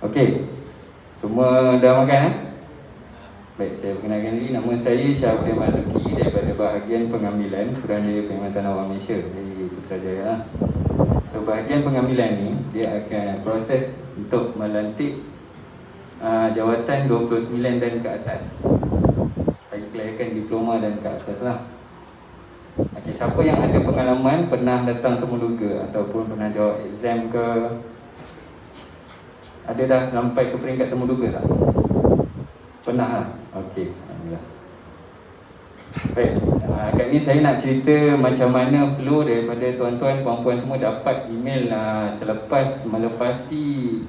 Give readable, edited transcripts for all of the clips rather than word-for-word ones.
Okey, semua dah makan eh? Baik, saya perkenalkan diri. Nama saya Syafri Marzuki daripada bahagian pengambilan Suruhanjaya Perkhidmatan Awam Malaysia dari Putrajaya. So, bahagian pengambilan ni dia akan proses untuk melantik jawatan 29 dan ke atas. Bagi kelayakan diploma dan ke atas lah. Okey, siapa yang ada pengalaman pernah datang temuduga ataupun pernah jawab exam ke, ada dah sampai ke peringkat temuduga tak? Pernah lah? Okey, alhamdulillah. Baik, kat ni saya nak cerita macam mana flow daripada tuan-tuan, puan-puan semua dapat email selepas melepasi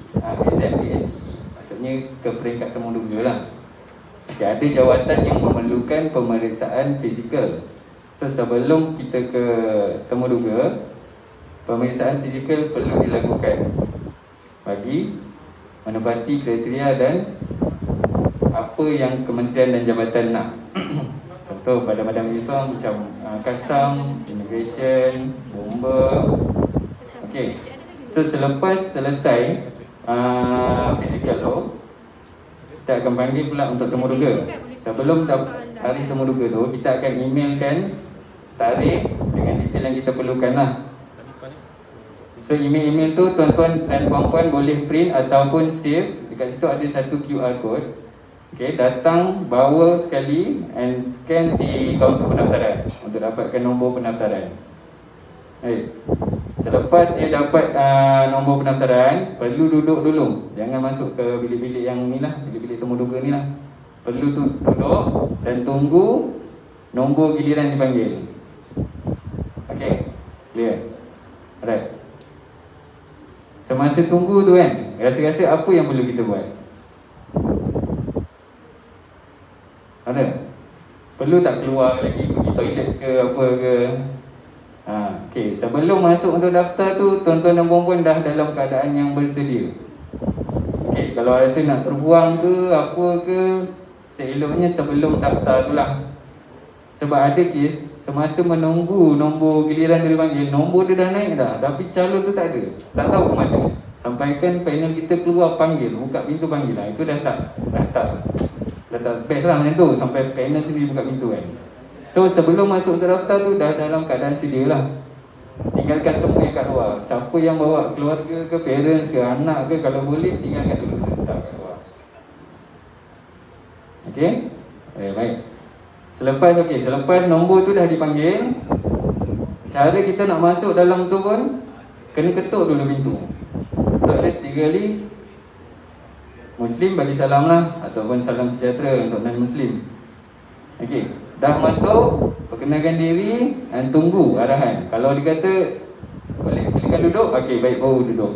exam PSE. Maksudnya ke peringkat temuduga lah. Okey, ada jawatan yang memerlukan pemeriksaan fizikal. So, sebelum kita ke temuduga, pemeriksaan fizikal perlu dilakukan bagi menepati kriteria dan apa yang kementerian dan jabatan nak. Contoh badan-badan menyusun macam custom, immigration, bomba. Okey. So, selepas selesai physical tu, kita akan panggil pula untuk temuduga. Sebelum hari temuduga tu, kita akan emailkan tarikh dengan detail yang kita perlukan lah. So, email-email tu tuan-tuan dan puan-puan boleh print ataupun save. Dekat situ ada satu QR code. Okey, datang, bawa sekali and scan di kaunter pendaftaran untuk dapatkan nombor pendaftaran. Baik. Selepas dia dapat nombor pendaftaran, perlu duduk dulu. Jangan masuk ke bilik-bilik yang ni lah, bilik-bilik temuduga ni lah. Perlu duduk dan tunggu nombor giliran dipanggil. Okey, clear? Alright. Semasa tunggu tu kan, rasa-rasa apa yang perlu kita buat? Ada? Perlu tak keluar lagi pergi toilet ke apa ke? Okey, sebelum masuk untuk daftar tu, tuan-tuan dan puan-puan dah dalam keadaan yang bersedia. Okey, kalau rasa nak terbuang ke apa ke, seeloknya sebelum daftar tu lah. Sebab ada kes, semasa menunggu nombor giliran dia dipanggil, nombor dia dah naik dah, tapi calon tu tak ada. Tak tahu ke mana. Sampaikan panel kita keluar panggil, buka pintu panggil lah. Itu dah tak best lah macam tu. Sampai panel sendiri buka pintu kan. So, sebelum masuk ke daftar tu, dah dalam keadaan sedia lah. Tinggalkan semua yang kat luar. Siapa yang bawa keluarga ke, parents ke, anak ke, kalau boleh tinggalkan dulu sebentar kat luar. Okey? Baik. Selepas nombor tu dah dipanggil, cara kita nak masuk dalam tu pun kena ketuk dulu pintu. Ketuk list 3 kali. Muslim bagi salam lah, ataupun salam sejahtera untuk non-Muslim. Okey, dah masuk, perkenalkan diri dan tunggu arahan. Kalau dia kata boleh silakan duduk, okey, baik, baru duduk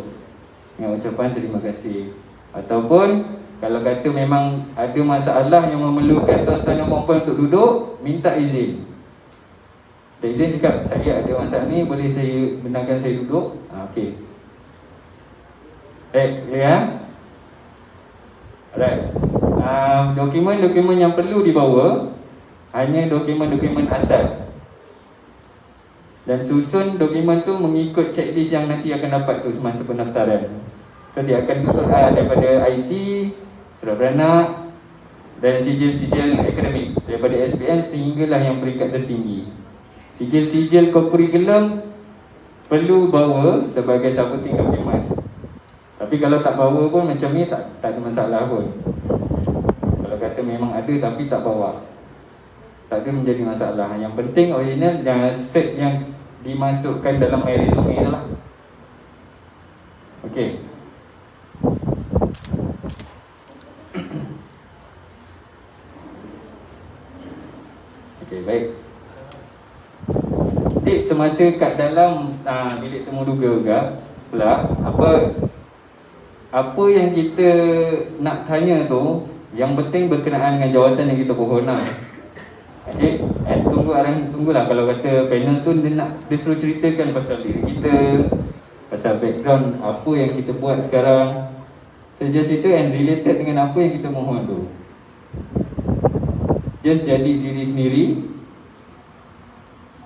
dengan ucapan terima kasih. Ataupun kalau kata memang ada masalah yang memerlukan tuan-tuan dan puan-puan untuk duduk, minta izin. Minta izin cakap, saya ada masalah ni, boleh saya benarkan saya duduk? Okey. Ya. Alright. Dokumen-dokumen yang perlu dibawa hanya dokumen-dokumen asal. Dan susun dokumen tu mengikut checklist yang nanti akan dapat tu semasa pendaftaran. So, dia akan tutup daripada IC, surat beranak dan sijil-sijil akademik daripada SPM sehinggalah yang peringkat tertinggi. Sijil-sijil co-curriculum perlu bawa sebagai supporting dokumen. Tapi kalau tak bawa pun macam ni tak ada masalah pun. Kalau kata memang ada tapi tak bawa, tak ada menjadi masalah. Yang penting original dan cert yang dimasukkan dalam my resume tu lah. Okey. Okey, baik. Tips semasa kat dalam bilik temuduga juga pula, apa yang kita nak tanya tu, yang penting berkenaan dengan jawatan yang kita pohon lah. Okey, tunggulah kalau kata panel tu dia suruh ceritakan pasal diri kita, pasal background apa yang kita buat sekarang. So, just itu and related dengan apa yang kita mohon tu. Just jadi diri sendiri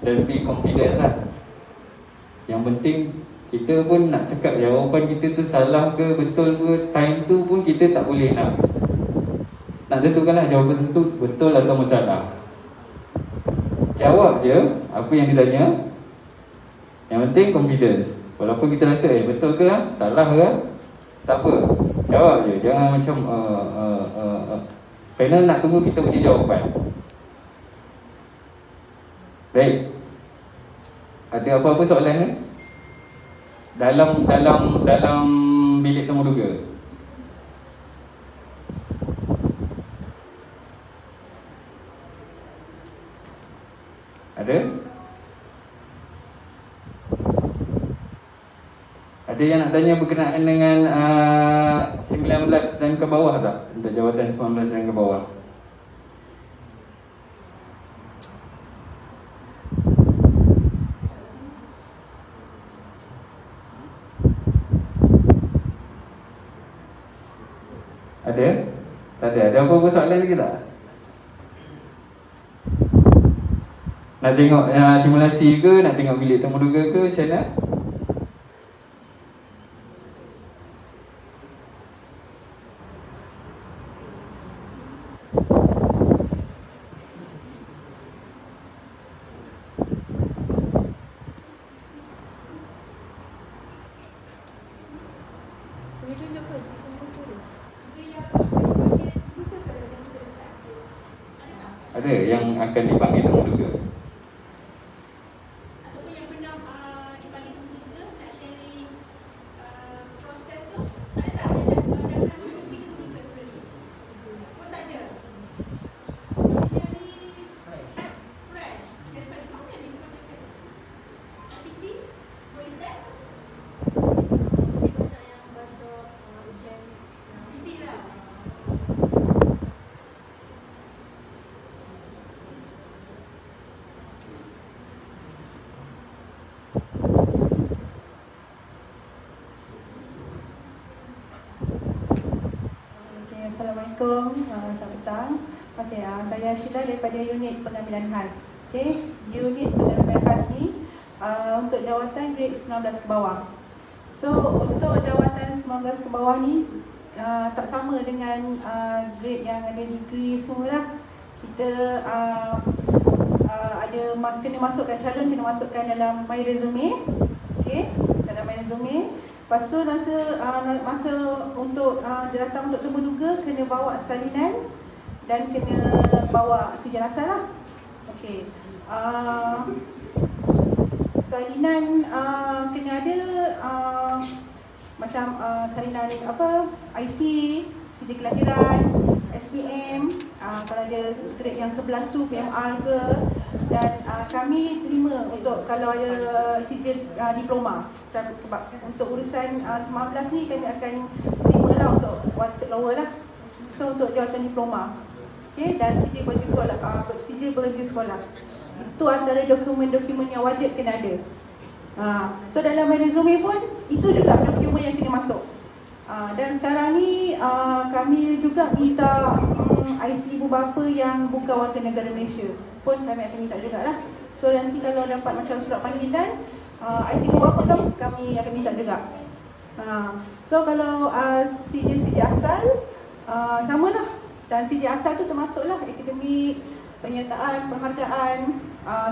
dan be confident lah. Yang penting Kita pun nak cakap jawapan kita tu salah ke betul ke, time tu pun kita tak boleh nak tentukanlah jawapan tu betul atau salah. Jawab je apa yang ditanya. Yang penting confidence. Walaupun kita rasa betul ke, salah ke, tak apa, jawab je. Jangan macam panel nak tunggu kita punya jawapan. Baik. Ada apa-apa soalan ni? Dalam bilik temu duga. Ada? Ada yang nak tanya berkenaan dengan 19 dan ke bawah tak? Untuk jawatan 19 dan ke bawah. Ada? Tak ada? Ada apa-apa soalan lagi tak? Nak tengok simulasi ke? Nak tengok bilik temu duga ke? Macam mana? Ada yang akan dipanggil temu duga. Ataupun yang pernah dipanggil temu duga nak sharing proses tu. Ada tak yang dah pernah pergi temu duga sebelum ni? Pun tak ada. Dari fresh daripada mana ni? Activity? What is that? Mesti banyak yang baca ujian. Isi lah. Assalamualaikum, selamat petang. Okey, saya Sheila daripada unit pengambilan khas. Okey, unit pengambilan khas ni untuk jawatan grade 19 ke bawah. So, untuk jawatan 19 ke bawah ni tak sama dengan grade yang ada degree semualah. Kita ada kena masukkan calon, kena masukkan dalam my resume. Okey, dalam my resume. Lepas tu masa untuk dia datang untuk temu duga, kena bawa salinan dan kena bawa sijil asal lah. Okey. Salinan kena ada macam salinan IC, sijil kelahiran, SPM, kalau ada grade yang 11 tu PMR ke, dan kami terima untuk kalau ada sijil diploma. Sebab untuk urusan 19 ni kami akan terima lah untuk one step lower lah. So untuk jawatan diploma, okay, dan sijil berhenti sekolah, sijil berhenti sekolah, itu antara dokumen-dokumen yang wajib kena ada. So dalam resume pun itu juga dokumen yang kena masuk. Dan sekarang ni kami juga minta IC ibu bapa yang bukan warga negara Malaysia pun kami akan minta jugalah. So nanti kalau dapat macam surat panggilan, IC ibu bapa kami akan minta juga. So kalau sijil asal samalah, dan sijil asal tu termasuklah akademik, penyertaan, penghargaan.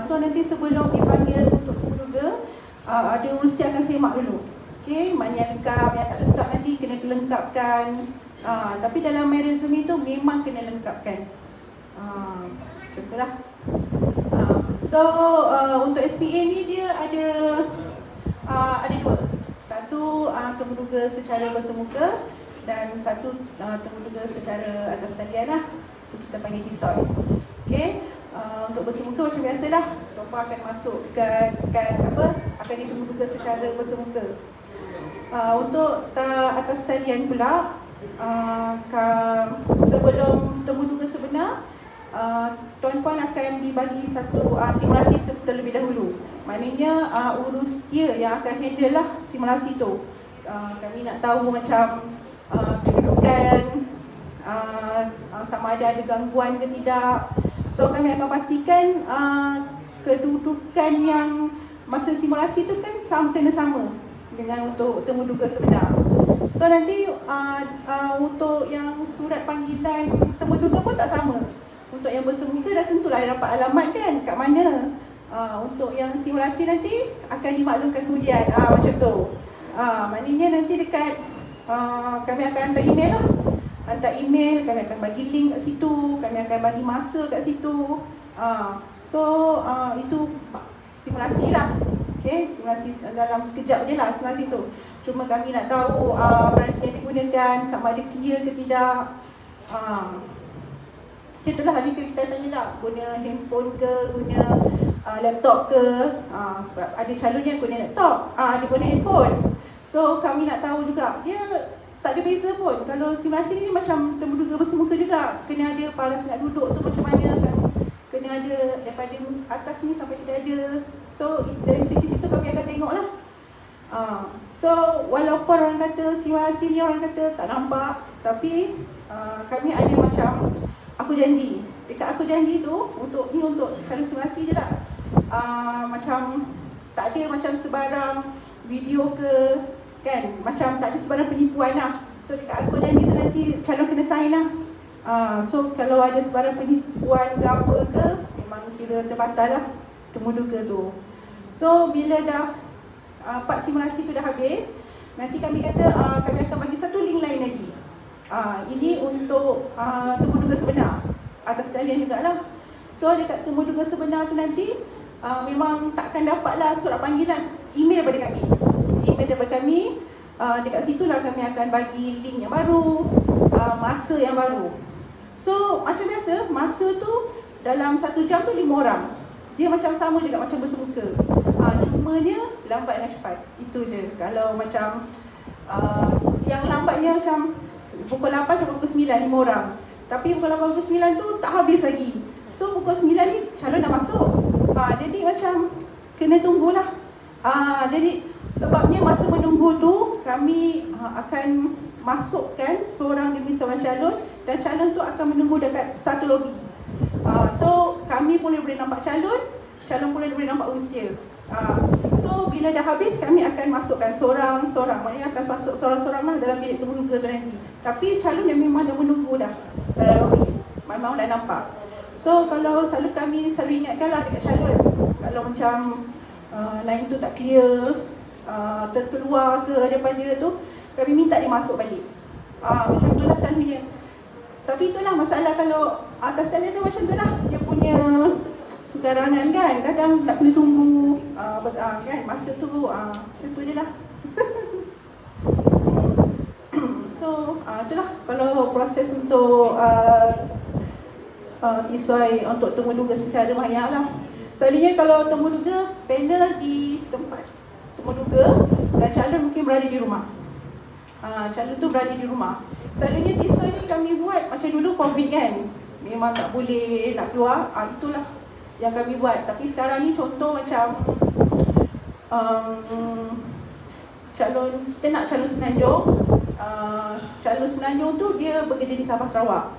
So nanti sebelum dipanggil untuk duga, ada universiti akan semak dulu. Okey, mana yang lengkap, yang tak lengkap nanti kena dilengkapkan. Tapi dalam resume tu memang kena lengkapkan. Contohlah. So untuk SPA ni dia ada dua. Satu temu duga secara bersemuka dan satu temu duga secara atas talian lah. Itu kita panggil TISOI. Okey. Untuk bersemuka macam biasalah, Topa akan masukkan akan ditemu duga secara bersemuka. Untuk atas talian pula, sebelum temu duga sebenar, tuan-puan akan dibagi satu simulasi terlebih dahulu. Maknanya urus dia yang akan handle lah simulasi tu. Kami nak tahu macam kedudukan, sama ada gangguan ke tidak. So kami akan pastikan kedudukan yang masa simulasi tu kan kena sama. dengan untuk temu duga sebenar. So nanti untuk yang surat panggilan temu duga pun tak sama. Untuk yang bersemuka dah tentulah dapat alamat kan kat mana. Untuk yang simulasi nanti akan dimaklumkan kemudian. Macam tu. Maknanya nanti dekat kami akan hantar email lah. Hantar email, kami akan bagi link kat situ, kami akan bagi masa kat situ. Itu simulasi lah. Okay, simulasi dalam sekejap je lah simulasi tu. Cuma kami nak tahu peranti yang digunakan sama ada clear ke tidak. Macam itulah hari kita tanya lah, guna handphone ke, guna laptop ke. Sebab ada calon yang guna laptop, dia guna handphone. So kami nak tahu juga, dia tak ada beza pun. Kalau simulasi ni macam temu duga bersemuka juga. Kena ada paras nak duduk tu macam mana kan. Kena ada daripada atas ni sampai ke dada. So dari segi situ kami akan tengok lah. So walaupun orang kata simulasi ni orang kata tak nampak, tapi kami ada macam aku janji. Dekat aku janji tu untuk sekali simulasi je lah. Macam tak ada macam sebarang video ke kan, macam tak ada sebarang penipuan lah. So dekat aku janji tu nanti calon kena sign lah. So kalau ada sebarang penipuan ke apa ke, memang kira terbatal lah temu duga tu. So bila dah part simulasi tu dah habis, nanti kami kata kami akan bagi satu link lain lagi. Ini untuk temu duga sebenar, atas talian jugalah. So dekat temu duga sebenar tu nanti memang takkan dapatlah surat panggilan, email daripada kami. Email daripada kami, dekat situlah kami akan bagi link yang baru, masa yang baru. So macam biasa, masa tu dalam 1 jam tu 5 orang. Dia macam sama juga macam bersemuka. Cumanya lambat dengan cepat. Itu je. Kalau macam yang lambatnya macam pukul 8 sampai pukul 9, 5 orang. Tapi pukul 8 pukul 9 tu tak habis lagi. So pukul 9 ni calon dah masuk. Jadi macam kena tunggulah. Jadi sebabnya masa menunggu tu kami akan masukkan seorang demi seorang calon, dan calon tu akan menunggu dekat satu lobi. So kami pun boleh nampak calon pun boleh nampak usia. So bila dah habis kami akan masukkan seorang-seorang, maknanya akan masuk seorang-seorang lah dalam bilik temu duga tu nanti. Tapi calon yang memang dah menunggu dah dalam lobi, memang dah nampak. So kalau kami selalu ingatkanlah dekat calon, kalau macam line tu tak clear, terkeluar ke daripada tu, kami minta dia masuk balik. Macam tu lah selalunya. Tapi itulah masalah kalau atas talian tu macam tu lah. Dia punya garangan kan, kadang nak kena tunggu kan, masa tu macam tu je lah. So itulah kalau proses untuk tisai untuk temu duga secara maya lah. Selalunya kalau temu duga, panel di tempat temu duga dan calon mungkin berada di rumah. Calon tu berada di rumah. Selalunya tisai ni kami buat macam dulu COVID kan, memang tak boleh nak keluar. Itulah yang kami buat. Tapi sekarang ni contoh macam calon, kita nak calon Semenanjung. Calon Semenanjung tu dia bekerja di Sabah Sarawak.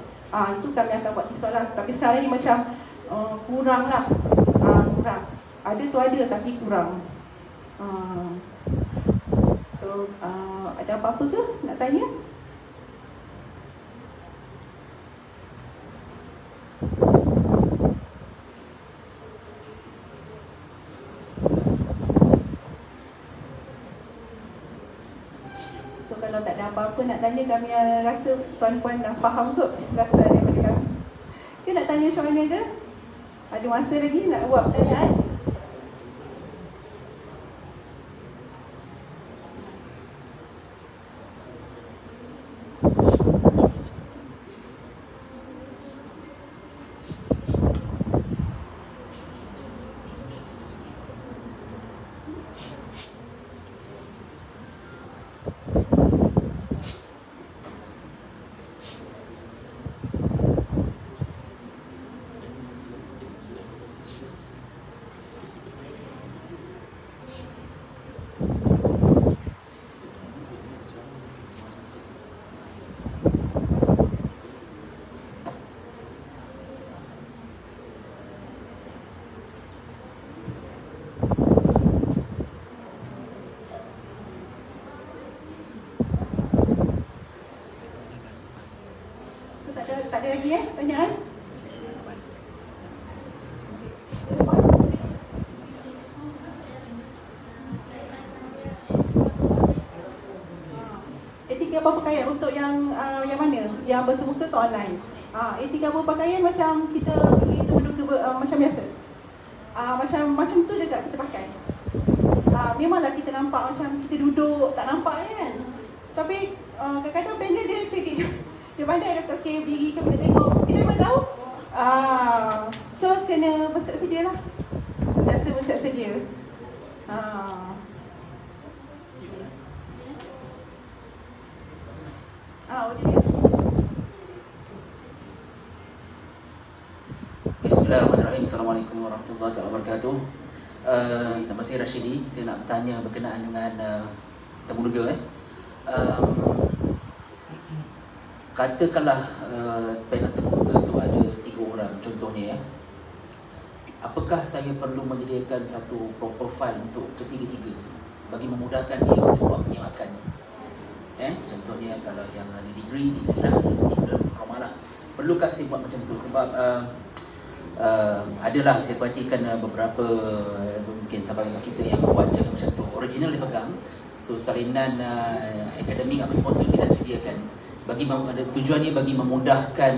Itu kami akan buat tisau lah. Tapi sekarang ni macam kurang lah. Kurang. Ada tu ada tapi kurang. So ada apa-apa ke nak tanya? So kalau tak ada apa-apa nak tanya, kami rasa tuan-puan dah faham kot penjelasan daripada kami. Ke nak tanya macam mana ke? Ada masa lagi nak buat pertanyaan? etika berpakaian untuk yang mana? Yang bersemuka ke online. Etika berpakaian macam kita pergi termuka macam biasa. Macam tu juga kita pakai. Memanglah kita nampak macam kita duduk tak nampak kan. Tapi kadang-kadang panel dia cekik. Dia pandai kata okey berdiri ke mana tengok. Kita memang tahu. So kena bersiap sedia lah. Sentiasa bersiap sedia. Bismillahirrahmanirrahim. Assalamualaikum warahmatullahi wabarakatuh. Nama saya Rashidi. Saya nak bertanya berkenaan dengan temuduga. Katakanlah panel temuduga tu ada 3 orang contohnya. Apakah saya perlu menyediakan satu profile untuk ketiga-tiga bagi memudahkan dia untuk buat penyewakan? Contohnya kalau yang ada degree lah, diploma lah. Perlukah saya buat macam tu? Sebab adalah saya perhatikan beberapa mungkin sahabat kita yang buat cara macam tu. Original dia pegang, so salinan akademik apa semua tu kita sediakan bagi tujuannya bagi memudahkan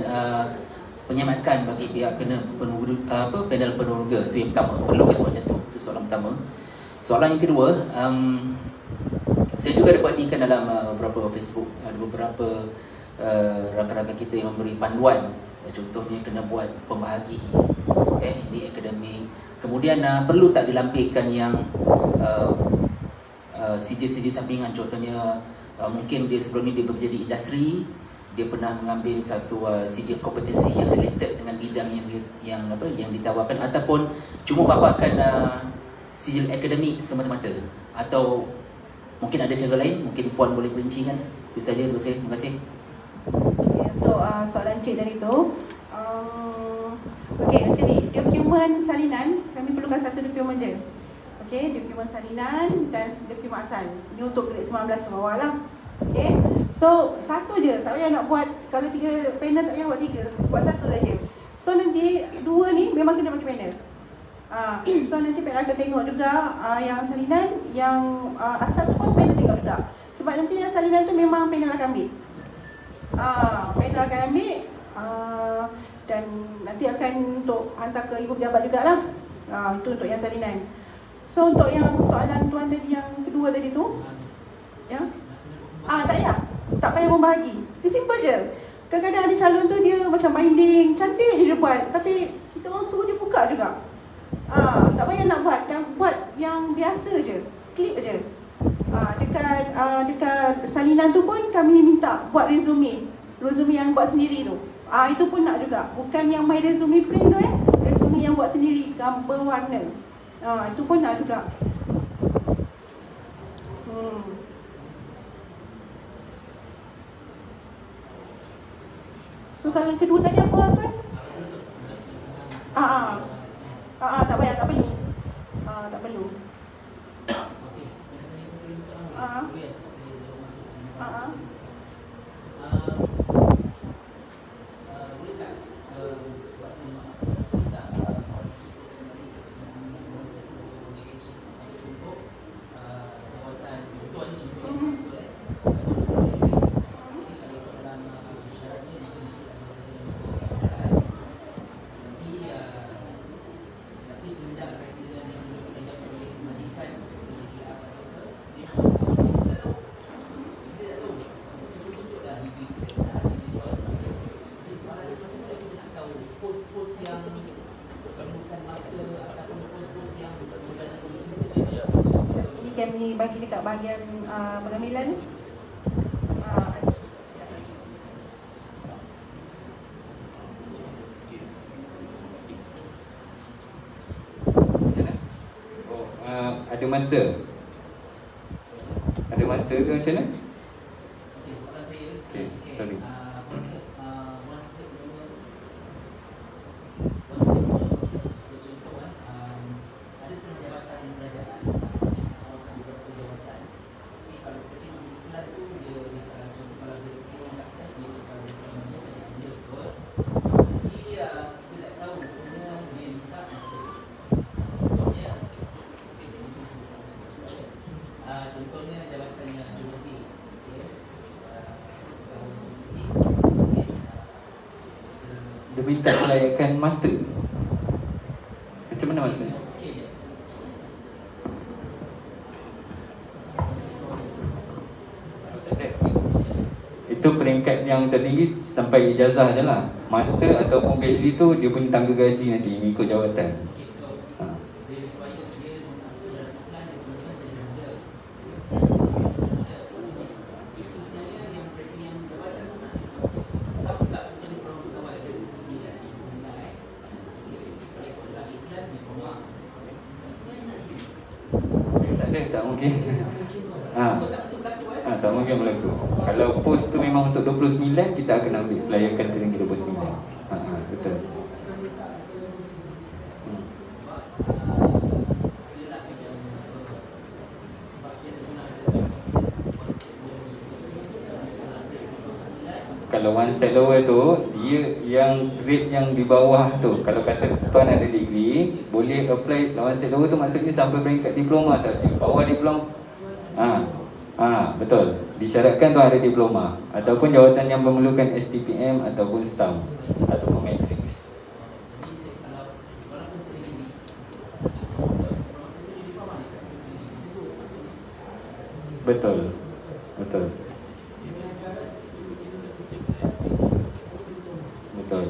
penyemakan bagi pihak panel peneroga. Itu yang pertama, perlu ke macam tu. Itu soalan pertama. Soalan yang kedua, saya juga ada perhatikan dalam beberapa Facebook, ada beberapa rakan-rakan kita yang memberi panduan. Contohnya kena buat pembahagi, ini akademik. Kemudian perlu tak dilampirkan yang CJ sampingan. Contohnya mungkin dia sebelum ni dia bekerja di industri, dia pernah mengambil satu CJ kompetensi yang related dengan bidang yang ditawarkan, ataupun cuma paparkan sijil akademik semata-mata, atau mungkin ada cara lain. Mungkin Puan boleh perincikan. Itu saja. Terima kasih. Untuk soalan cik tadi tu, okey, macam ni, dokumen salinan kami perlukan satu dokumen je. Okey, dokumen salinan dan dokumen asal. Ini untuk grade 19 ke bawah lah. Okey, so satu je, tak payah nak buat. Kalau 3 panel tak payah buat 3, buat satu saja. So nanti 2 ni memang kena bagi panel. So nanti panel akan tengok juga yang salinan, yang asal tu pun panel tengok juga. Sebab nanti yang salinan tu memang panel akan ambil. Panel akan ambil dan nanti akan untuk hantar ke ibu pejabat jugalah. Itu untuk yang salinan. So untuk yang soalan tuan tadi yang kedua tadi tu, ya, tak payah membahagi. Dia simple je. Kadang-kadang ada calon tu dia macam binding, cantik je dia buat, tapi kita orang suruh dia buka juga. Tak payah nak buat, buat yang biasa je, klik je. Dekat salinan tu pun kami minta buat resume yang buat sendiri tu. Itu pun nak juga. Bukan yang my resume print tu resume yang buat sendiri, gambar warna. Itu pun nak juga. So soalan kedua tadi apa tuan? Tak payah, tak perlu. Tak perlu. Kami bagi dekat bahagian pengambilan. Ada master? Ada master ke macam mana? Okey, sorry. tak kelayakan master. Macam mana maksudnya? Itu peringkat yang tertinggi sampai ijazah je lah. Master ataupun PhD tu dia punya tangga gaji nanti mengikut jawatan. Ha. Tak mungkin. Tak mungkin berlaku. Kalau post tu memang untuk 29, kita akan ambil pelayakan tertinggi 29. Betul. Kalau one step lower tu, dia yang grade yang di bawah tu, kalau kata tuan ada degree, boleh apply one step lower tu, maksudnya sampai peringkat diploma saja. Bawah diploma. Betul. Disyaratkan tuan ada diploma ataupun jawatan yang memerlukan STPM ataupun STAM ataupun matrix. Betul. Betul. Betul.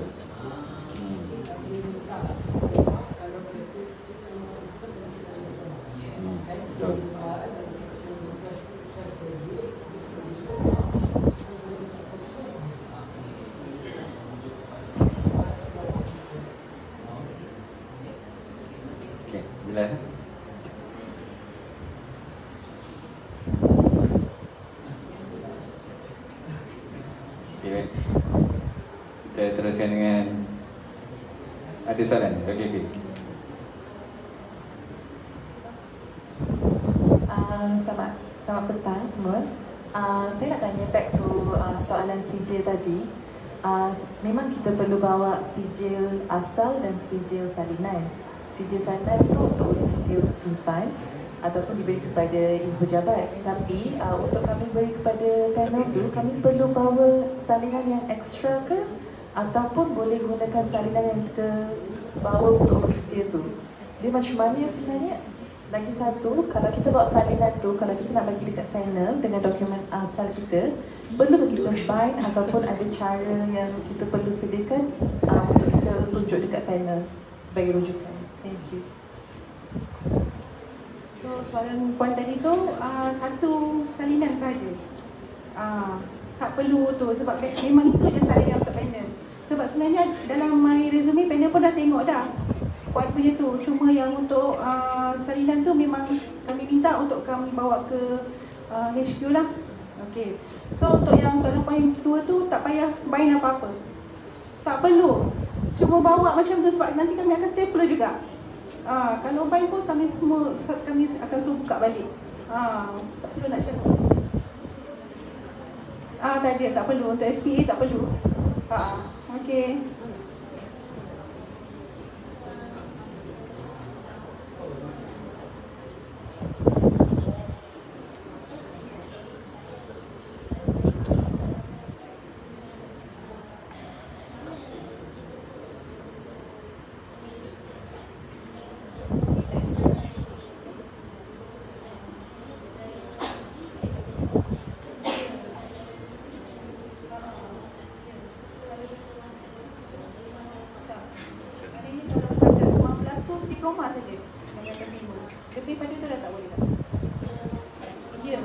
Betul. Okey, jelas. Okey, baik. Kita teruskan dengan ada soalan? Okey. Selamat petang semua. Saya nak tanya back to soalan sijil tadi. Memang kita perlu bawa sijil asal dan sijil salinan. Sijil salinan itu untuk universiti untuk simpan ataupun diberi kepada ibu pejabat. Tapi untuk kami beri kepada panel tu, kami perlu bawa salinan yang ekstra ke? Ataupun boleh gunakan salinan yang kita bawa untuk universiti tu? Dia macam mana sebenarnya? Lagi satu, kalau kita bawa salinan tu, kalau kita nak bagi dekat panel dengan dokumen asal kita, perlu kita bind ataupun ada cara yang kita perlu sediakan untuk kita tunjuk dekat panel sebagai rujukan. Thank you. So soalan puan tadi tu satu salinan saja. Tak perlu tu sebab memang itu je salinan untuk panel. Sebab sebenarnya dalam my resume panel pun dah tengok dah. Puan punya tu, cuma yang untuk salinan tu memang kami minta untuk kami bawa ke HQ lah. Okey. So untuk yang soalan poin kedua tu tak payah bind apa-apa. Tak perlu. Cuma bawa macam tu sebab nanti kami akan stapler juga. Kalau bind pun kami akan suruh buka balik. Tak perlu nak cakap. Tak ada, tak perlu. Untuk SPA tak perlu. Okey. Diploma saja yang akan terima. Lebih pada itu dah tak boleh dah. Ya.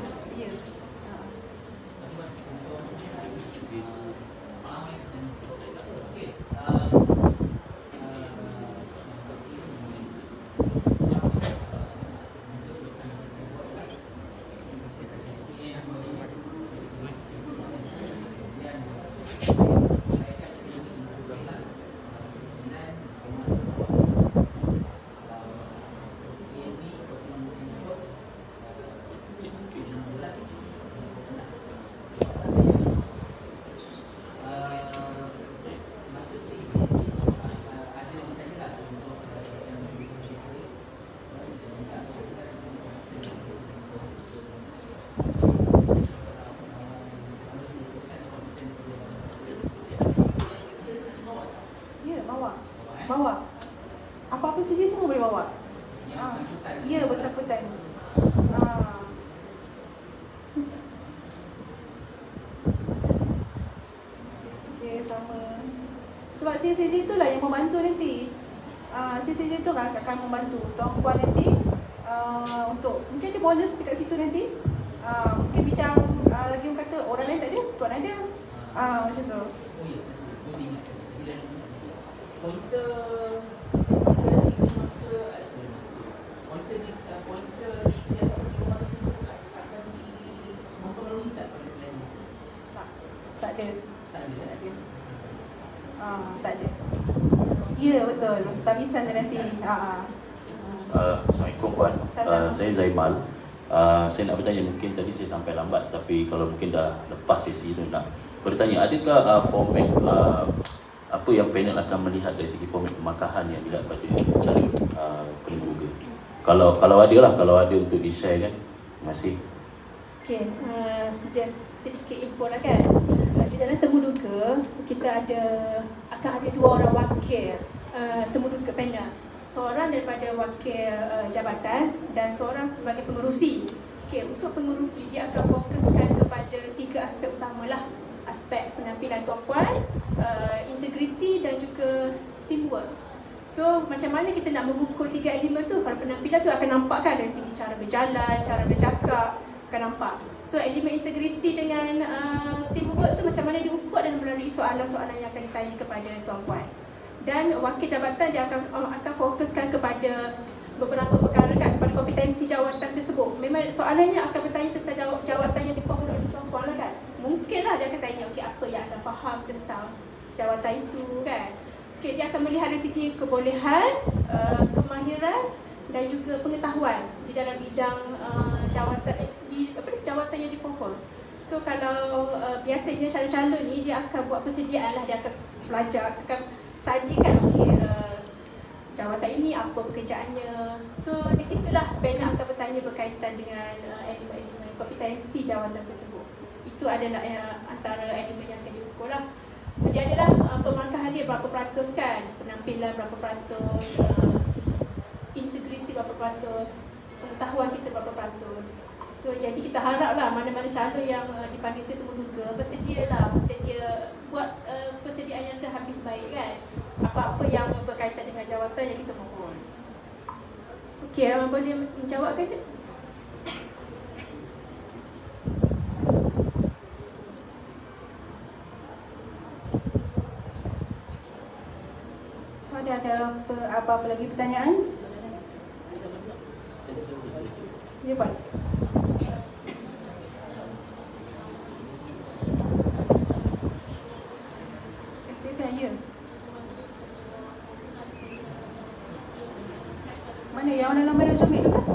jabatan. Okey, sama. Sebab CCD tu lah yang membantu nanti. CCD tu akan membantu tuan-puan nanti untuk mungkin ada bonus dekat situ nanti. Mungkin bidang lagi orang kata orang lain tak ada, tuan ada. Macam tu. Oh ya, saya ingat. Pointer mempengaruhi tak pada planning? Tak ada. Tak ada. Tak ada. Tak ada. Ya, betul. Tabisan dia nanti. Assalamualaikum Puan. Saya Zaimal. Saya nak bertanya, mungkin tadi saya sampai lambat, tapi kalau mungkin dah lepas sesi tu nak bertanya, adakah format apa yang panel akan melihat dari segi format pemakahan yang dilihat pada calon penemuduga? Kalau ada untuk di-share kan. Terima kasih. Okey, just sedikit info lah kan. Di dalam temuduga kita akan ada 2 orang wakil temuduga panel. Seorang daripada wakil jabatan dan seorang sebagai pengerusi. Okey, untuk pengerusi dia akan fokuskan kepada 3 aspek utamalah. Aspek penampilan tuan-puan, integriti dan juga teamwork. So, macam mana kita nak mengukur 3 elemen tu? Kalau penampilan tu akan nampak kan dari segi cara berjalan, cara bercakap, akan nampak. So, elemen integriti dengan teamwork tu macam mana diukur dan melalui soalan-soalan yang akan ditanya kepada tuan-puan. Dan wakil jabatan dia akan fokuskan kepada beberapa perkara kan, kepada kompetensi jawatan tersebut. Memang soalannya akan bertanya tentang jawatan yang dipohon oleh tuan-puan lah kan. Mungkinlah dia akan tanya, okey, apa yang anda faham tentang jawatan itu kan. Okey, dia akan melihat dari segi kebolehan, kemahiran dan juga pengetahuan di dalam bidang jawatan yang dipohon. So kalau biasanya calon-calon ni dia akan buat persediaan lah, dia akan belajar, akan study kan, okey, jawatan ini apa pekerjaannya. So di situlah panel akan bertanya berkaitan dengan elemen-elemen kompetensi jawatan tersebut. Itu adalah antara elemen yang akan diukur lah. So dia adalah pemarkahan dia berapa peratus kan, penampilan berapa peratus, integriti berapa peratus, pengetahuan kita berapa peratus. So jadi kita haraplah mana-mana calon yang dipanggil ke temuduga bersedia buat persediaan yang sehabis baik kan, apa-apa yang berkaitan dengan jawatan yang kita mohon. Okey, boleh menjawab ke tak? Ada apa-apa lagi pertanyaan? Ya, Pak. SPS ya. Mana yang dalam resume tu kan?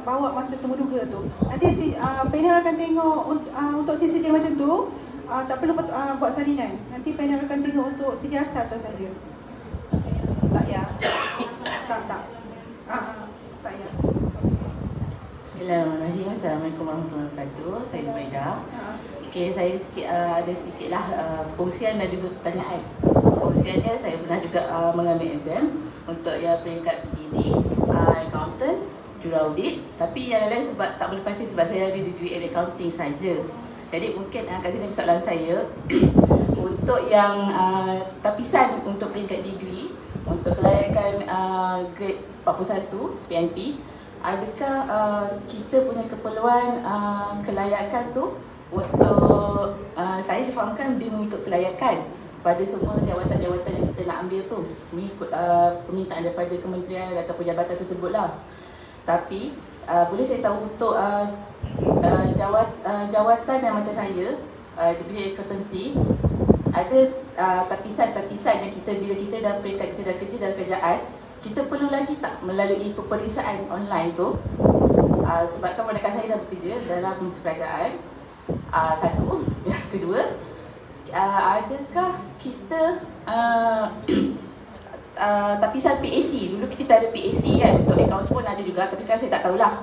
Bawa masa temuduga tu. Nanti panel akan tengok untuk sisi dia macam tu, tak perlu buat salinan. Nanti panel akan tengok untuk sisi asal tu saja. Tak ya. Tak. Tak ya. Bismillahirrahmanirrahim. Assalamualaikum warahmatullahi wabarakatuh. Saya Zubaidah. Okey, saya ada sedikitlah perkongsian dan juga pertanyaan. Perkongsiannya, saya pernah juga mengambil exam untuk yang peringkat PTD, accountant, juraudit. Tapi yang lain sebab tak boleh pasti sebab saya ada degree in accounting saja. Jadi mungkin kat sini persoalan saya untuk yang tapisan untuk peringkat degree untuk kelayakan grade 41 PNP, adakah kita punya keperluan kelayakan tu untuk saya difahamkan dia mengikut kelayakan pada semua jawatan-jawatan yang kita nak ambil tu, mengikut permintaan daripada kementerian ataupun jabatan tersebut lah. Tapi boleh saya tahu untuk jawatan yang macam saya di bidang akuntansi, ada tapisan-tapisan yang kita bila kita dah peringkat, kita dah kerja dalam kerjaan, kita perlu lagi tak melalui peperiksaan online tu Sebab keponakan saya dah bekerja dalam kerajaan. Satu. Yang kedua, adakah kita tapisan PAC? Dulu kita ada PAC kan, untuk accountant pun ada juga, tapi sekarang saya tak tahulah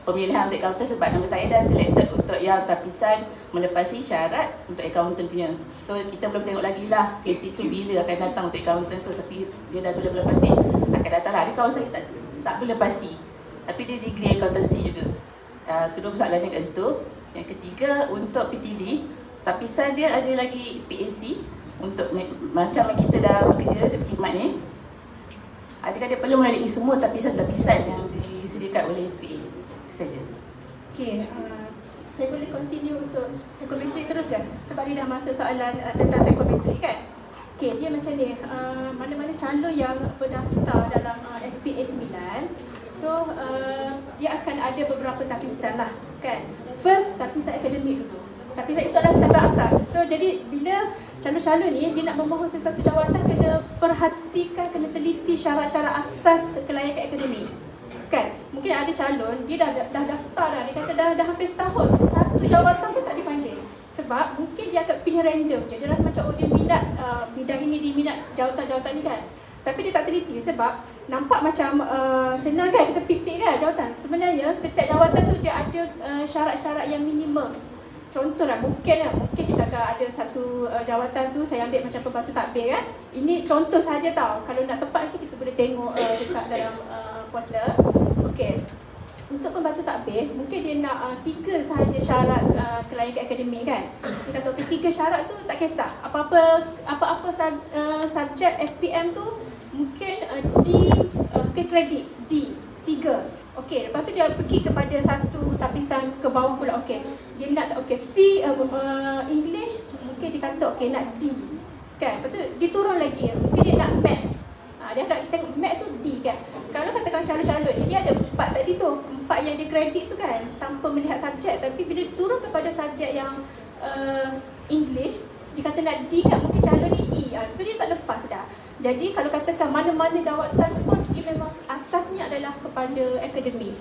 pemilihan untuk accountant sebab nama saya dah selected untuk yang tapisan melepasi syarat untuk accountant punya. So kita belum tengok lagi lah sesi tu bila akan datang untuk accountant tu, tapi dia dah boleh melepasi, akan datang lah. Ada kawan saya tak melepasi, tapi dia degree accountancy juga. Kedua persoalannya kat situ. Yang ketiga, untuk PTD, tapisan dia ada lagi PAC untuk macam kita dah bekerja di khidmat ni. Adakah dia perlu melalui semua tapisan-tapisan yang disediakan oleh SPA? Itu saja. Okey, saya boleh continue untuk psikometrik terus kan? Sebab dia dah masuk soalan tentang psikometrik kan? Okey, dia macam ni, mana-mana calon yang berdaftar dalam SPA 9, so dia akan ada beberapa tapisan lah kan? First, tapisan akademik dulu. Tapisan itu adalah tapisan asas. So jadi bila calon-calon ni dia nak memohon sesuatu jawatan, kena perhatikan, kena teliti syarat-syarat asas kelayakan akademik. Kan? Mungkin ada calon dia dah daftar dah, dia kata dah hampir setahun, satu jawatan pun tak dipanggil. Sebab mungkin dia akan pilih random je. Dia rasa macam dia minat bidang ini, dia minat jawatan-jawatan ni kan. Tapi dia tak teliti sebab nampak macam senang kan kita pipik kan jawatan. Sebenarnya setiap jawatan tu dia ada syarat-syarat yang minimum. Contohlah mungkin kita akan ada satu jawatan tu saya ambil macam pembantu takbir kan. Ini contoh saja tau. Kalau nak tepat nanti kita boleh tengok dekat dalam portal. Okey. Untuk pembantu takbir mungkin dia nak 3 sahaja syarat kelayakan akademik kan. Dia kata okey 3 syarat tu tak kisah. Apa-apa subjek SPM tu mungkin D, mungkin kredit D 3. Okey, lepas tu dia pergi kepada satu tapisan ke bawah pula. Okey, dia nak okey C English, mungkin dia kata okey nak D. Kan? Lepas tu dia turun lagi. Mungkin dia nak maths. Dia akan tengok maths tu D kan. Kalau katakan calon-calon ni dia ada 4 tadi tu, 4 yang dia kredit tu kan tanpa melihat subjek, tapi bila turun kepada subjek yang English, dia kata nak D kan, mungkin calon ni E. So dia tak lepas dah. Jadi kalau katakan mana-mana jawatan tu pun dia memang asasnya adalah kepada akademik.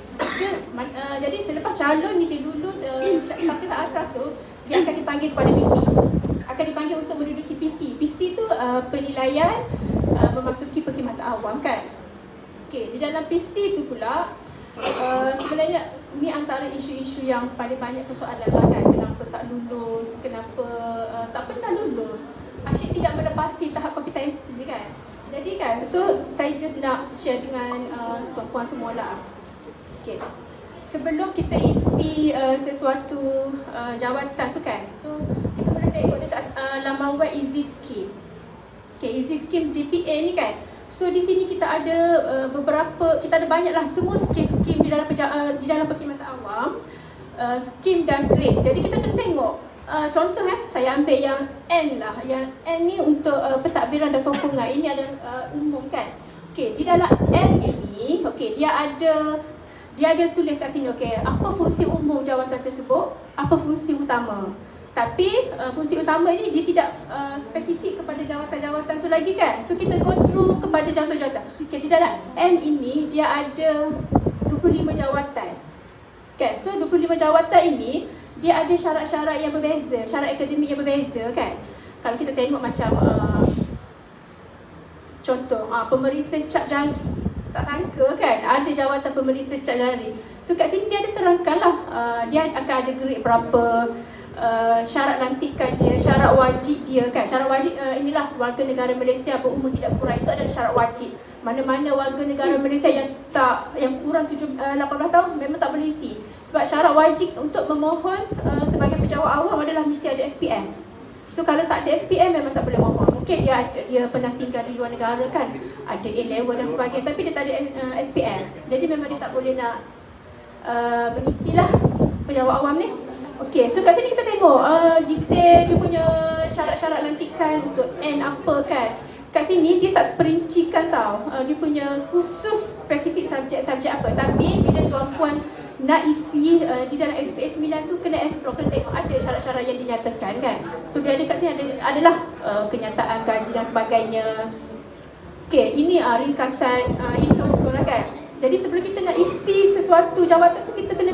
Jadi selepas calon ni dia lulus tapi asas tu, dia akan dipanggil kepada PC. Akan dipanggil untuk menduduki PC. PC tu penilaian memasuki perkhidmatan awam kan. Okey, di dalam PC tu pula sebenarnya ni antara isu-isu yang paling banyak persoalan lah kan. Kenapa tak lulus, kenapa tak pernah lulus, asyik tidak melepasi tahap kompetensi kan. Jadi kan, so saya just nak share dengan tuan-puan semua lah. Okay. Sebelum kita isi sesuatu jawatan tu kan, so kita boleh tengok dekat laman web Easy Scheme. Okay, Easy Scheme GPA ni kan. So di sini kita ada kita ada banyak lah semua skim-skim di dalam perkhidmatan awam, skim dan grade. Jadi kita kena tengok. Contoh saya ambil yang N lah. Yang N ni untuk pentadbiran dan sokongan. Ini ada umum kan. Okey, di dalam N ini, okey, dia ada tulis kat sini, okey, apa fungsi umum jawatan tersebut, apa fungsi utama. Tapi fungsi utama ini dia tidak spesifik kepada jawatan-jawatan tu lagi kan. So kita go through kepada jawatan-jawatan. Okey, di dalam N ini dia ada 25 jawatan. Kan? So 25 jawatan ini dia ada syarat-syarat yang berbeza, syarat akademik yang berbeza kan. Kalau kita tengok macam contoh pemeriksa cap jari, tak sangka kan ada jawatan pemeriksa cap jari. So kat sini dia ada terangkan lah, dia akan ada grade berapa, syarat lantikan dia, syarat wajib dia kan. Syarat wajib inilah warga negara Malaysia berumur tidak kurang, itu adalah syarat wajib. Mana-mana warga negara Malaysia yang kurang 18 tahun memang tak boleh isi. Sebab syarat wajib untuk memohon sebagai pejawat awam adalah mesti ada SPM. So kalau tak ada SPM memang tak boleh mohon. Mungkin dia pernah tinggal di luar negara kan, ada A-level dan sebagainya, tapi dia tak ada SPM. Jadi memang dia tak boleh nak mengisilah pejawat awam ni. Okey, so kat sini kita tengok detail dia punya syarat-syarat lantikan untuk N apa kan. Kat sini dia tak perincikan tau, dia punya khusus spesifik subjek-subjek apa. Tapi bila tuan-puan nak isi di dalam SPA 9 tu kena explore, kena tengok ada syarat-syarat yang dinyatakan kan. So dia ada kat sini adalah kenyataan gaji dan sebagainya. Okey, ini ringkasan, ini contoh lah kan. Jadi sebelum kita nak isi sesuatu jawatan tu kita kena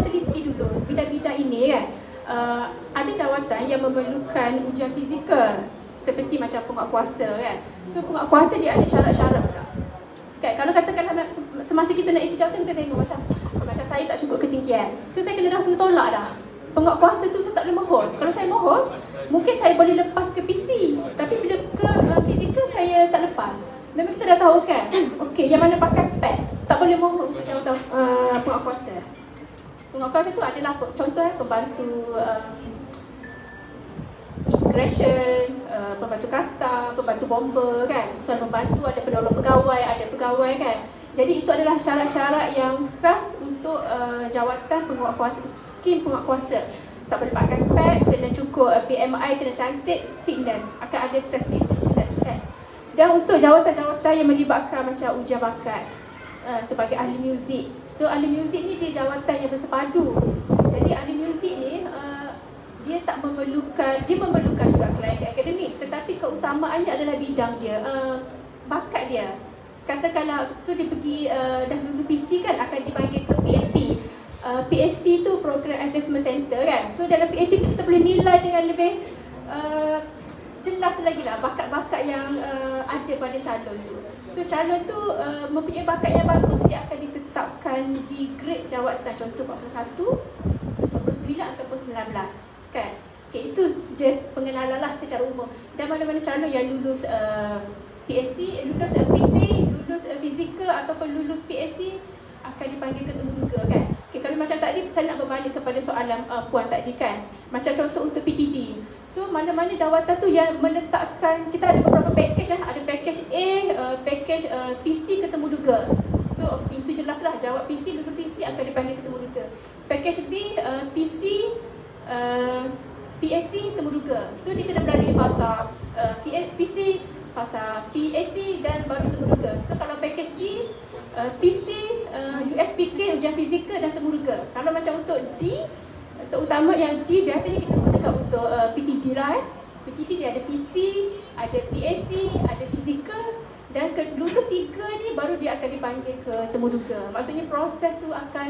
soalan ini kan, ada jawatan yang memerlukan ujian fizikal seperti macam penguatkuasa kan. So penguatkuasa dia ada syarat-syarat pula. Kan, kalau katakanlah semasa kita nak isi jawatan, kita tengok macam saya tak cukup ketinggian. So saya kena tolak dah. Penguatkuasa tu saya tak boleh mohon. Kalau saya mohon, mungkin saya boleh lepas ke PC. Tapi bila ke fizikal saya tak lepas. Memang kita dah tahu kan. Okey, yang mana pakai spek tak boleh mohon untuk jawatan penguatkuasa. Penguatkuasa tu adalah contohnya pembantu immigration, pembantu kasta, pembantu bomber kan. Soal pembantu ada penolong pegawai, ada pegawai kan. Jadi itu adalah syarat-syarat yang khas untuk jawatan penguatkuasa, skim penguatkuasa. Tak boleh pakai spek, kena cukup BMI, kena cantik, fitness. Akan ada test basic fitness kan. Dan untuk jawatan-jawatan yang melibatkan macam ujian bakat sebagai ahli muzik. So ahli muzik ni dia jawatan yang bersepadu. Jadi ahli muzik ni dia memerlukan juga kelayakan akademik, tetapi keutamaannya adalah bidang dia, bakat dia. Katakanlah so dia pergi dah lulus PC kan, akan dipanggil ke PSC. PSC tu Program Assessment Center kan. So dalam PSC tu kita boleh nilai dengan lebih jelas lagi lah bakat-bakat yang ada pada calon tu. So calon tu mempunyai bakat yang bagus, dia akan ditetapkan di grade jawatan, contoh 41, 49 ataupun 19 kan. Okay, itu just pengenalan lah secara umum. Dan mana-mana calon yang lulus PSC, lulus PC, lulus fizikal ataupun lulus PSC akan dipanggil ke temuduga kan. Okay, kalau macam tadi saya nak berbalik kepada soalan puan tadi kan. Macam contoh untuk PTD. So mana-mana jawatan tu yang meletakkan, kita ada beberapa package ada package A, package PC ke temuduga. So itu jelaslah, jawab PC, lulus PC akan dipanggil ke temuduga. Package B, PC, PSC, temuduga. So dia kena berada di fasa PC, fasa PSC dan baru temuduga. So kalau package D, PC, UFPK, ujian fizikal dan temuduga. Kalau macam untuk D, terutama yang D biasanya kita gunakan untuk PTD lah PTD dia ada PC, ada PSC, ada fizikal, dan lulus 3 ni baru dia akan dipanggil ke temuduga. Maksudnya proses tu akan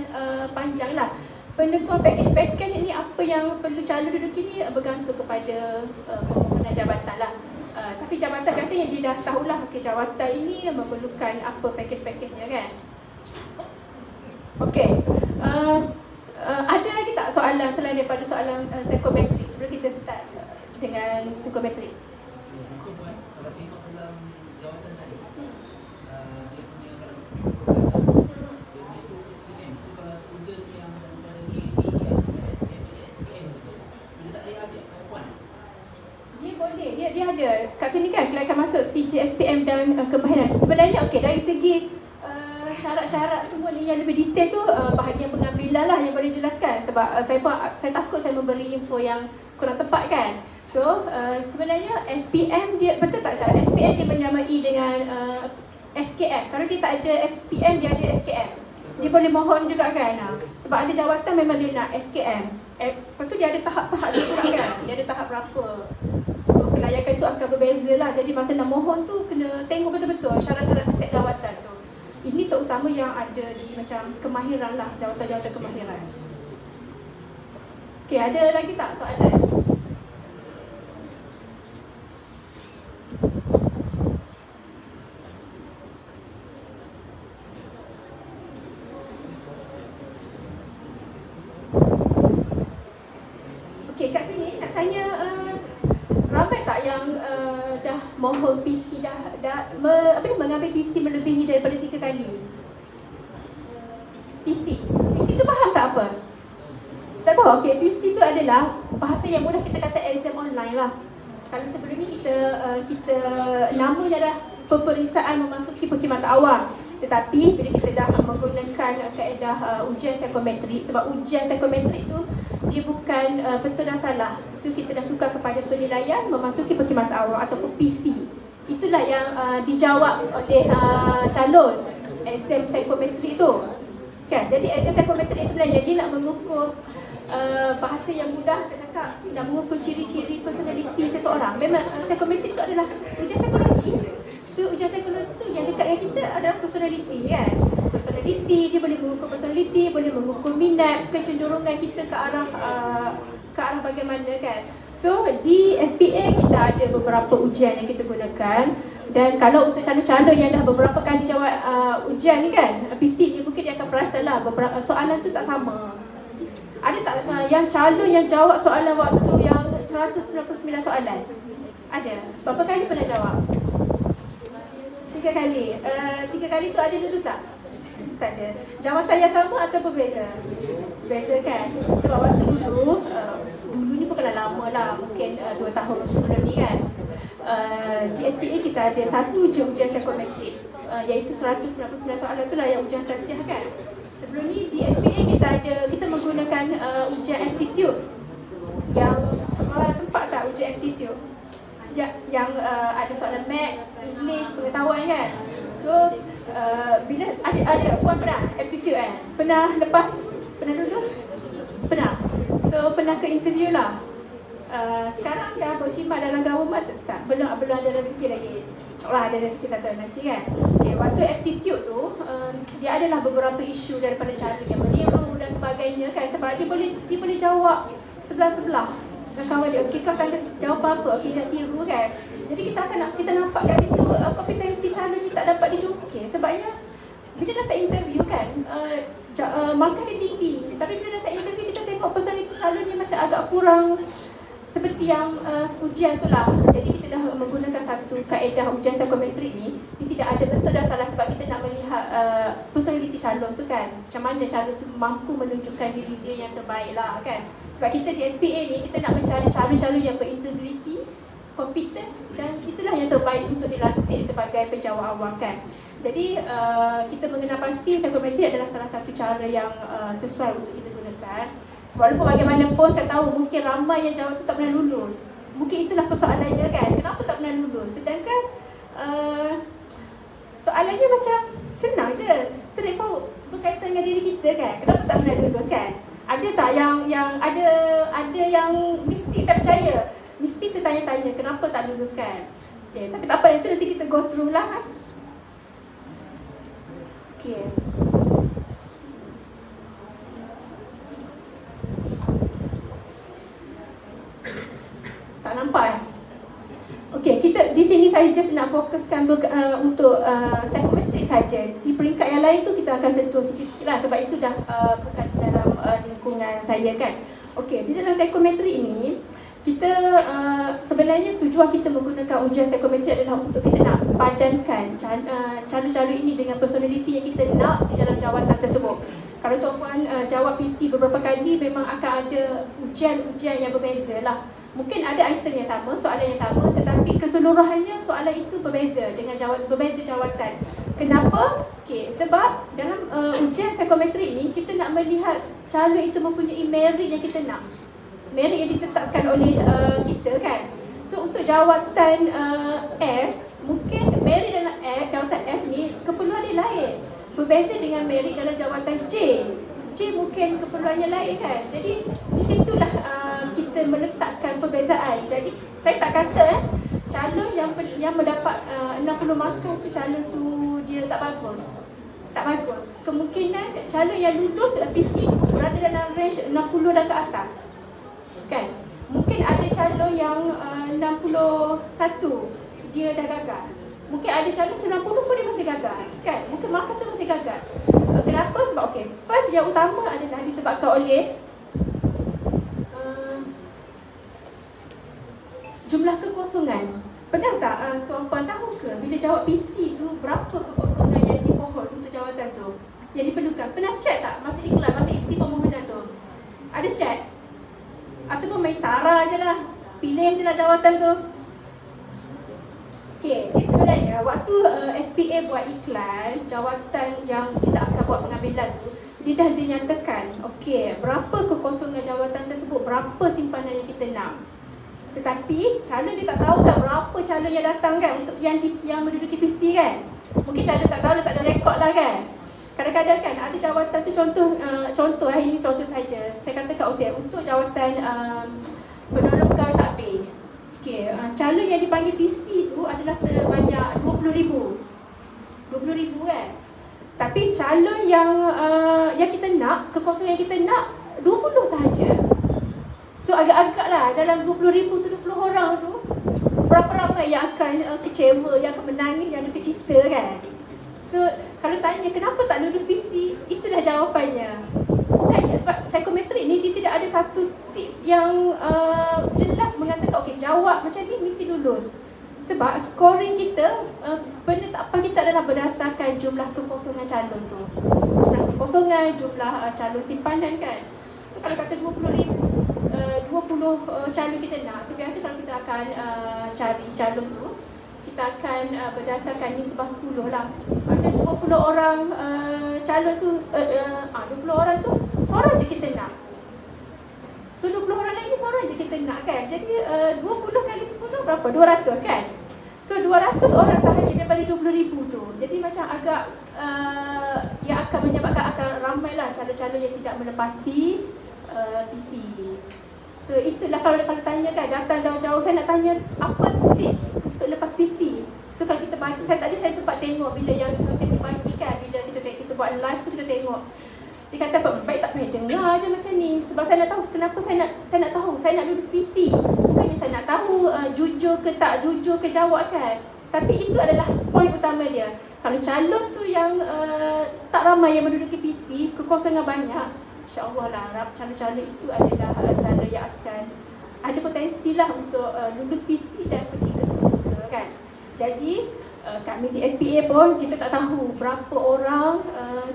panjang lah. Penentuan package ni apa yang perlu calon duduk ini bergantung kepada pembangunan jabatan lah. Tapi jabatan biasanya dia dah tahulah okay, jawatan ini memerlukan apa package-packagenya kan. Okey. Ada lagi tak soalan selain daripada soalan psikometrik sebelum kita start dengan psikometrik? Kalau tengok dalam jawatan tadi, dia punya kalau student yang daripada KB yang dengan SPM dan SPM tu, sudah tak payah ajak kawan. Dia boleh, dia ada. Kat sini kan kita akan masuk CJ, SPM dan kemahiran. Sebenarnya okey dari segi syarat-syarat semua ni yang lebih detail tu bahagian pengambilan lah yang boleh jelaskan. Sebab saya takut saya memberi info yang kurang tepat kan. So sebenarnya SPM dia, betul tak Syah? SPM dia menyamai dengan SKM. Kalau dia tak ada SPM, dia ada SKM. Dia boleh mohon juga kan. Sebab ada jawatan memang dia nak SKM. Lepas tu dia ada tahap-tahap dia pula kan. Dia ada tahap berapa. So kelayakan tu akan berbeza lah. Jadi masa nak mohon tu kena tengok betul-betul syarat-syarat setiap jawatan tu. Ini terutama yang ada di macam kemahiran lah, jawatan-jawatan kemahiran. Okey, ada lagi tak soalan? Okey, kat sini nak tanya ramai tak yang dah mohon PC mengambil PC melebihi daripada 3 kali? PC tu faham tak apa? Tak tahu. Okey, PC tu adalah bahasa yang mudah kita kata exam online lah. Kalau sebelum ni kita namanya dah peperiksaan memasuki perkhidmatan awam. Tetapi bila kita dah menggunakan kaedah ujian psikometrik, sebab ujian psikometrik tu dia bukan betul dan salah. So kita dah tukar kepada penilaian memasuki perkhidmatan awam ataupun PC. Itulah yang dijawab oleh calon exam psikometrik tu. Kan? Jadi exam psikometrik sebenarnya dia nak mengukur bahasa yang mudah kita cakap, nak mengukur ciri-ciri personaliti seseorang. Memang psikometrik tu adalah ujian psikologi. So ujian psikologi tu yang dekat dengan kita adalah personality kan. Personality personality, dia boleh mengukur personality, boleh mengukur minat, kecenderungan kita ke arah bagaimana kan. So di SPA kita ada beberapa ujian yang kita gunakan, dan kalau untuk calon-calon yang dah beberapa kali jawab ujian ni kan, PC ni mungkin dia akan perasan lah beberapa soalan tu tak sama. Ada tak yang calon yang jawab soalan waktu yang 199 soalan? Ada. Berapa kali pernah jawab? 3 kali. 3 kali tu ada lulus tak? Tak ada. Jawatan yang sama atau berbeza? Beza kan? Sebab waktu dulu ni bukanlah lama lah, mungkin 2 tahun sebelum ni kan. Di SPA kita ada satu je ujian psikometrik, iaitu 199 soalan tu lah yang ujian sasiah kan. Sebelum ni di SPA kita menggunakan ujian aptitude. Yang sempat tak ujian aptitude? Yang ada soalan maths, English, pengetahuan kan. So bila ada puan pernah aptitude kan? Pernah lulus? Pernah. So pernah ke interview lah. Sekarang dah berkhidmat dalam government tak? Belum ada rezeki lagi. InsyaAllah ada rezeki satu hari nanti kan. Okay, waktu aptitude tu dia adalah beberapa isu daripada cara yang meniru dan sebagainya kan. Sebab dia boleh jawab sebelah-sebelah dengan kawan dia. Okey, kau akan jawab apa? Okey, dia tiru kan. Jadi kita nampak kat situ kompetensi calon ni tak dapat dijungkir. Sebabnya bila datang interview kan, markah dia tinggi. Tapi bila datang interview kita tengok personality calon ni macam agak kurang seperti yang ujian tu lah. Jadi kita dah menggunakan satu kaedah ujian psikometrik ni. Dia tidak ada betul dan salah sebab kita nak melihat personality calon tu kan. Macam mana calon tu mampu menunjukkan diri dia yang terbaik lah kan. Sebab kita di SPA ni kita nak mencari calon-calon yang berintegriti, kompeten, dan itulah yang terbaik untuk dilantik sebagai penjawat awam kan. Jadi kita mengenal pasti psikometrik adalah salah satu cara yang sesuai untuk kita gunakan. Walaupun bagaimanapun saya tahu mungkin ramai yang jawab tu tak pernah lulus. Mungkin itulah persoalannya kan. Kenapa tak pernah lulus? Sedangkan soalannya macam senang je, straightforward, berkaitan dengan diri kita kan. Kenapa tak pernah lulus kan? Ada tak yang ada yang mesti saya percaya, mesti tertanya-tanya kenapa tak lulus kan. Okay, tapi tak apa, itu nanti kita go through lah kan. Okay. Tak nampak kan? Okey, kita di sini saya just nak fokuskan untuk psikometrik saja. Di peringkat yang lain tu kita akan sentuh sikit-sikit lah sebab itu dah bukan di dalam lingkungan saya kan. Okey, di dalam psikometrik ini kita sebenarnya tujuan kita menggunakan ujian psikometrik adalah untuk kita nak padankan calon-calon ini dengan personality yang kita nak di dalam jawatan tersebut. Kalau tuan-puan jawab PC beberapa kali, memang akan ada ujian-ujian yang berbeza lah. Mungkin ada item yang sama, soalan yang sama, tetapi keseluruhannya soalan itu berbeza dengan berbeza jawatan. Kenapa? Okay, sebab dalam ujian psikometrik ni kita nak melihat calon itu mempunyai merit yang kita nak. Merit yang ditetapkan oleh kita kan. So untuk jawatan S, mungkin merit dalam jawatan S ni keperluan dia lain. Berbeza dengan merit dalam jawatan J. J mungkin keperluannya lain kan. Jadi di situlah kita meletakkan perbezaan. Jadi saya tak kata calon yang mendapat 60 markah tu calon tu dia tak bagus. Tak bagus. Kemungkinan calon yang lulus PC tu berada dalam range 60 dan ke atas. Kan? Mungkin ada calon yang 61 dia dah gagal. Mungkin ada calon 90 pun dia masih gagal. Kan? Mungkin markah tu masih gagal. Kenapa? Sebab first yang utama adalah disebabkan oleh jumlah kekosongan. Pernah tak tuan-puan tahu ke bila jawab PC tu berapa kekosongan yang dipohon untuk jawatan tu yang diperlukan? Pernah check tak masa iklan, masa isi permohonan tu? Ada check? Ataupun main tara je lah, pilih je lah jawatan tu. Okay, jadi sebenarnya waktu SPA buat iklan jawatan yang kita akan buat pengambilan tu, dia dah dinyatakan okey, berapa kekosongan jawatan tersebut, berapa simpanan yang kita nak. Tetapi calon dia tak tahu kan berapa calon yang datang kan untuk yang menduduki PC kan. Mungkin calon tak tahu, dia tak ada rekod lah kan. Kadang-kadang kan ada jawatan tu, contoh ini contoh saja. Saya katakan okey, untuk jawatan penolong pegawai takbir. Okey, calon yang dipanggil PC tu adalah sebanyak 20,000 kan. Tapi calon yang kita nak, kekosongan yang kita nak 20 sahaja. So agak-agak lah dalam 20,000 tu 20 orang tu, berapa ramai yang akan kecewa, yang akan menangis, yang ada cerita kan. So kalau tanya kenapa tak lulus PC, itulah jawapannya. Bukannya sebab psikometrik ni dia tidak ada satu tips yang jelas mengatakan okey jawab macam ni mesti lulus. Sebab scoring kita, penetapan kita adalah berdasarkan jumlah kekosongan calon tu. Jumlah kekosongan, jumlah calon simpanan kan. So kalau kata 20 calon kita nak, so biasa kalau kita akan cari calon tu, kita akan berdasarkan nisbah 10 lah. Macam 20 orang calon tu, 20 orang tu seorang je kita nak. So 20 orang lagi seorang je kita nak kan. Jadi 20 kali 10 berapa? 200 kan. So 200 orang sahaja daripada 20,000 tu. Jadi macam agak dia akan menyebabkan akan ramailah calon-calon yang tidak menepasi PC. So itulah kalau tanya kan, datang jauh-jauh saya nak tanya apa tips untuk lepas PC. So kalau kita bagi, saya sempat tengok bila yang sesi pagi kan, bila kita buat live tu kita tengok. Dia kata apa, baik tak payah dengar je macam ni. Sebab saya nak tahu kenapa saya nak tahu, saya nak lulus PC. Bukannya saya nak tahu jujur ke tak jujur ke jawab kan. Tapi itu adalah poin utama dia. Kalau calon tu yang tak ramai yang menduduki PC, kekosongan banyak, insya-Allah lah calon-calon itu adalah calon yang akan ada potensi lah untuk lulus PC dan pergi ke terbuka kan. Jadi kami di SPA pun kita tak tahu berapa orang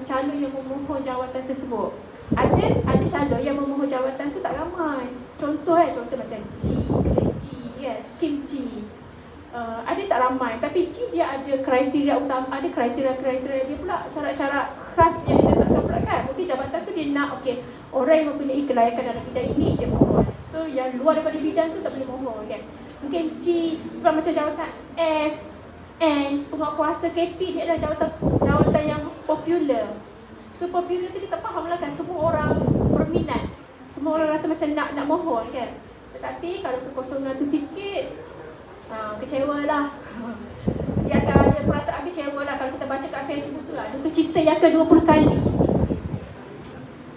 calon yang memohon jawatan tersebut. Ada calon yang memohon jawatan tu tak ramai. Contoh macam G, grade G, skim G. Ada tak ramai, tapi G dia ada kriteria utama, ada kriteria dia pula, syarat-syarat khas yang ditetapkan pula kan. Mungkin jabatan tu dia nak orang yang mempunyai kelayakan dalam bidang ini je mohon. So yang luar daripada bidang tu tak boleh mohon kan. Mungkin G sebab macam jawatan S, N, penguatkuasa KP ni adalah jawatan yang popular. So popular tu kita faham lah kan, semua orang berminat, semua orang rasa macam nak mohon kan. Tetapi kalau kekosongan tu sikit, kecewa lah. Dia akan ada perasaan kecewa lah kalau kita baca kat Facebook tu lah. Dia tu cerita yang ke-20 kali.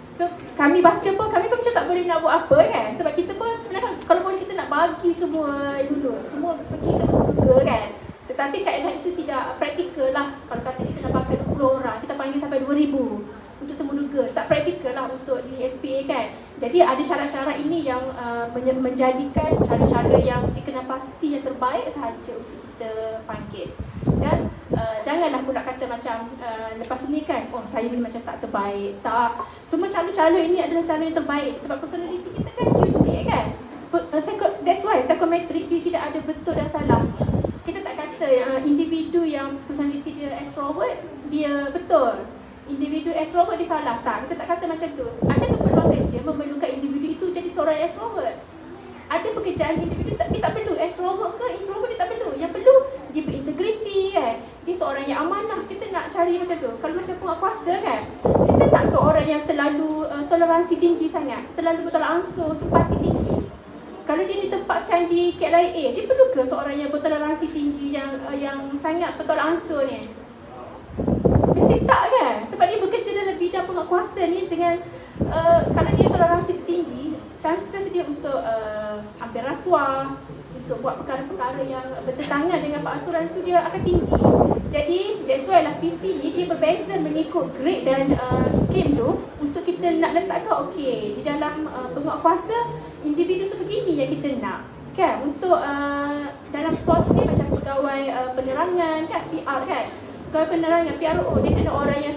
So kami baca pun, kami pun macam tak boleh nak buat apa kan. Sebab kita pun sebenarnya kalau boleh kita nak bagi semua lulus, semua pergi ke terbuka kan. Tetapi kaedah itu tidak praktikal lah. Kalau kata kita nak pakai 20 orang, kita panggil sampai 2,000 untuk temuduga. Tak praktikal lah untuk di SPA kan. Jadi ada syarat-syarat ini yang menjadikan cara-cara yang dikenal pasti yang terbaik sahaja untuk kita panggil. Dan janganlah pula kata macam lepas ini kan, saya ni macam tak terbaik. Tak, semua calon-calon ini adalah calon yang terbaik. Sebab personality kita kan unik kan. That's why psikometrik dia tidak ada betul dan salah. Kita tak kata individu yang personality dia extrovert dia betul, individu extrovert dia salah. Tak, kita tak kata macam tu. Ada keperluan kerja memerlukan individu itu jadi seorang extrovert. Ada pekerjaan individu dia tak perlu extrovert ke introvert, dia tak perlu. Yang perlu dia berintegriti kan, dia seorang yang amanah. Kita nak cari macam tu. Kalau macam penguatkuasa kan, kita tak ke orang yang terlalu toleransi tinggi sangat, terlalu bertolak ansur, simpati tinggi. Kalau dia ditempatkan di KLIA, dia perlu ke seorang yang bertoleransi tinggi, yang sangat bertolak ansur ni? Mesti tak kan? Sebab dia bekerja dalam bidang penguatkuasa ni dengan kalau dia toleransi tinggi, chances dia untuk ambil rasuah, untuk buat perkara-perkara yang bertentangan dengan peraturan tu dia akan tinggi. Jadi that's why lah PC ni dia berbeza mengikut grade dan skim tu untuk kita nak letakkan okey di dalam penguatkuasa individu sebegini yang kita nak kan. Untuk dalam sosial macam pegawai penerangan kan, PR kan, pegawai penerangan PRO, dia kena orang yang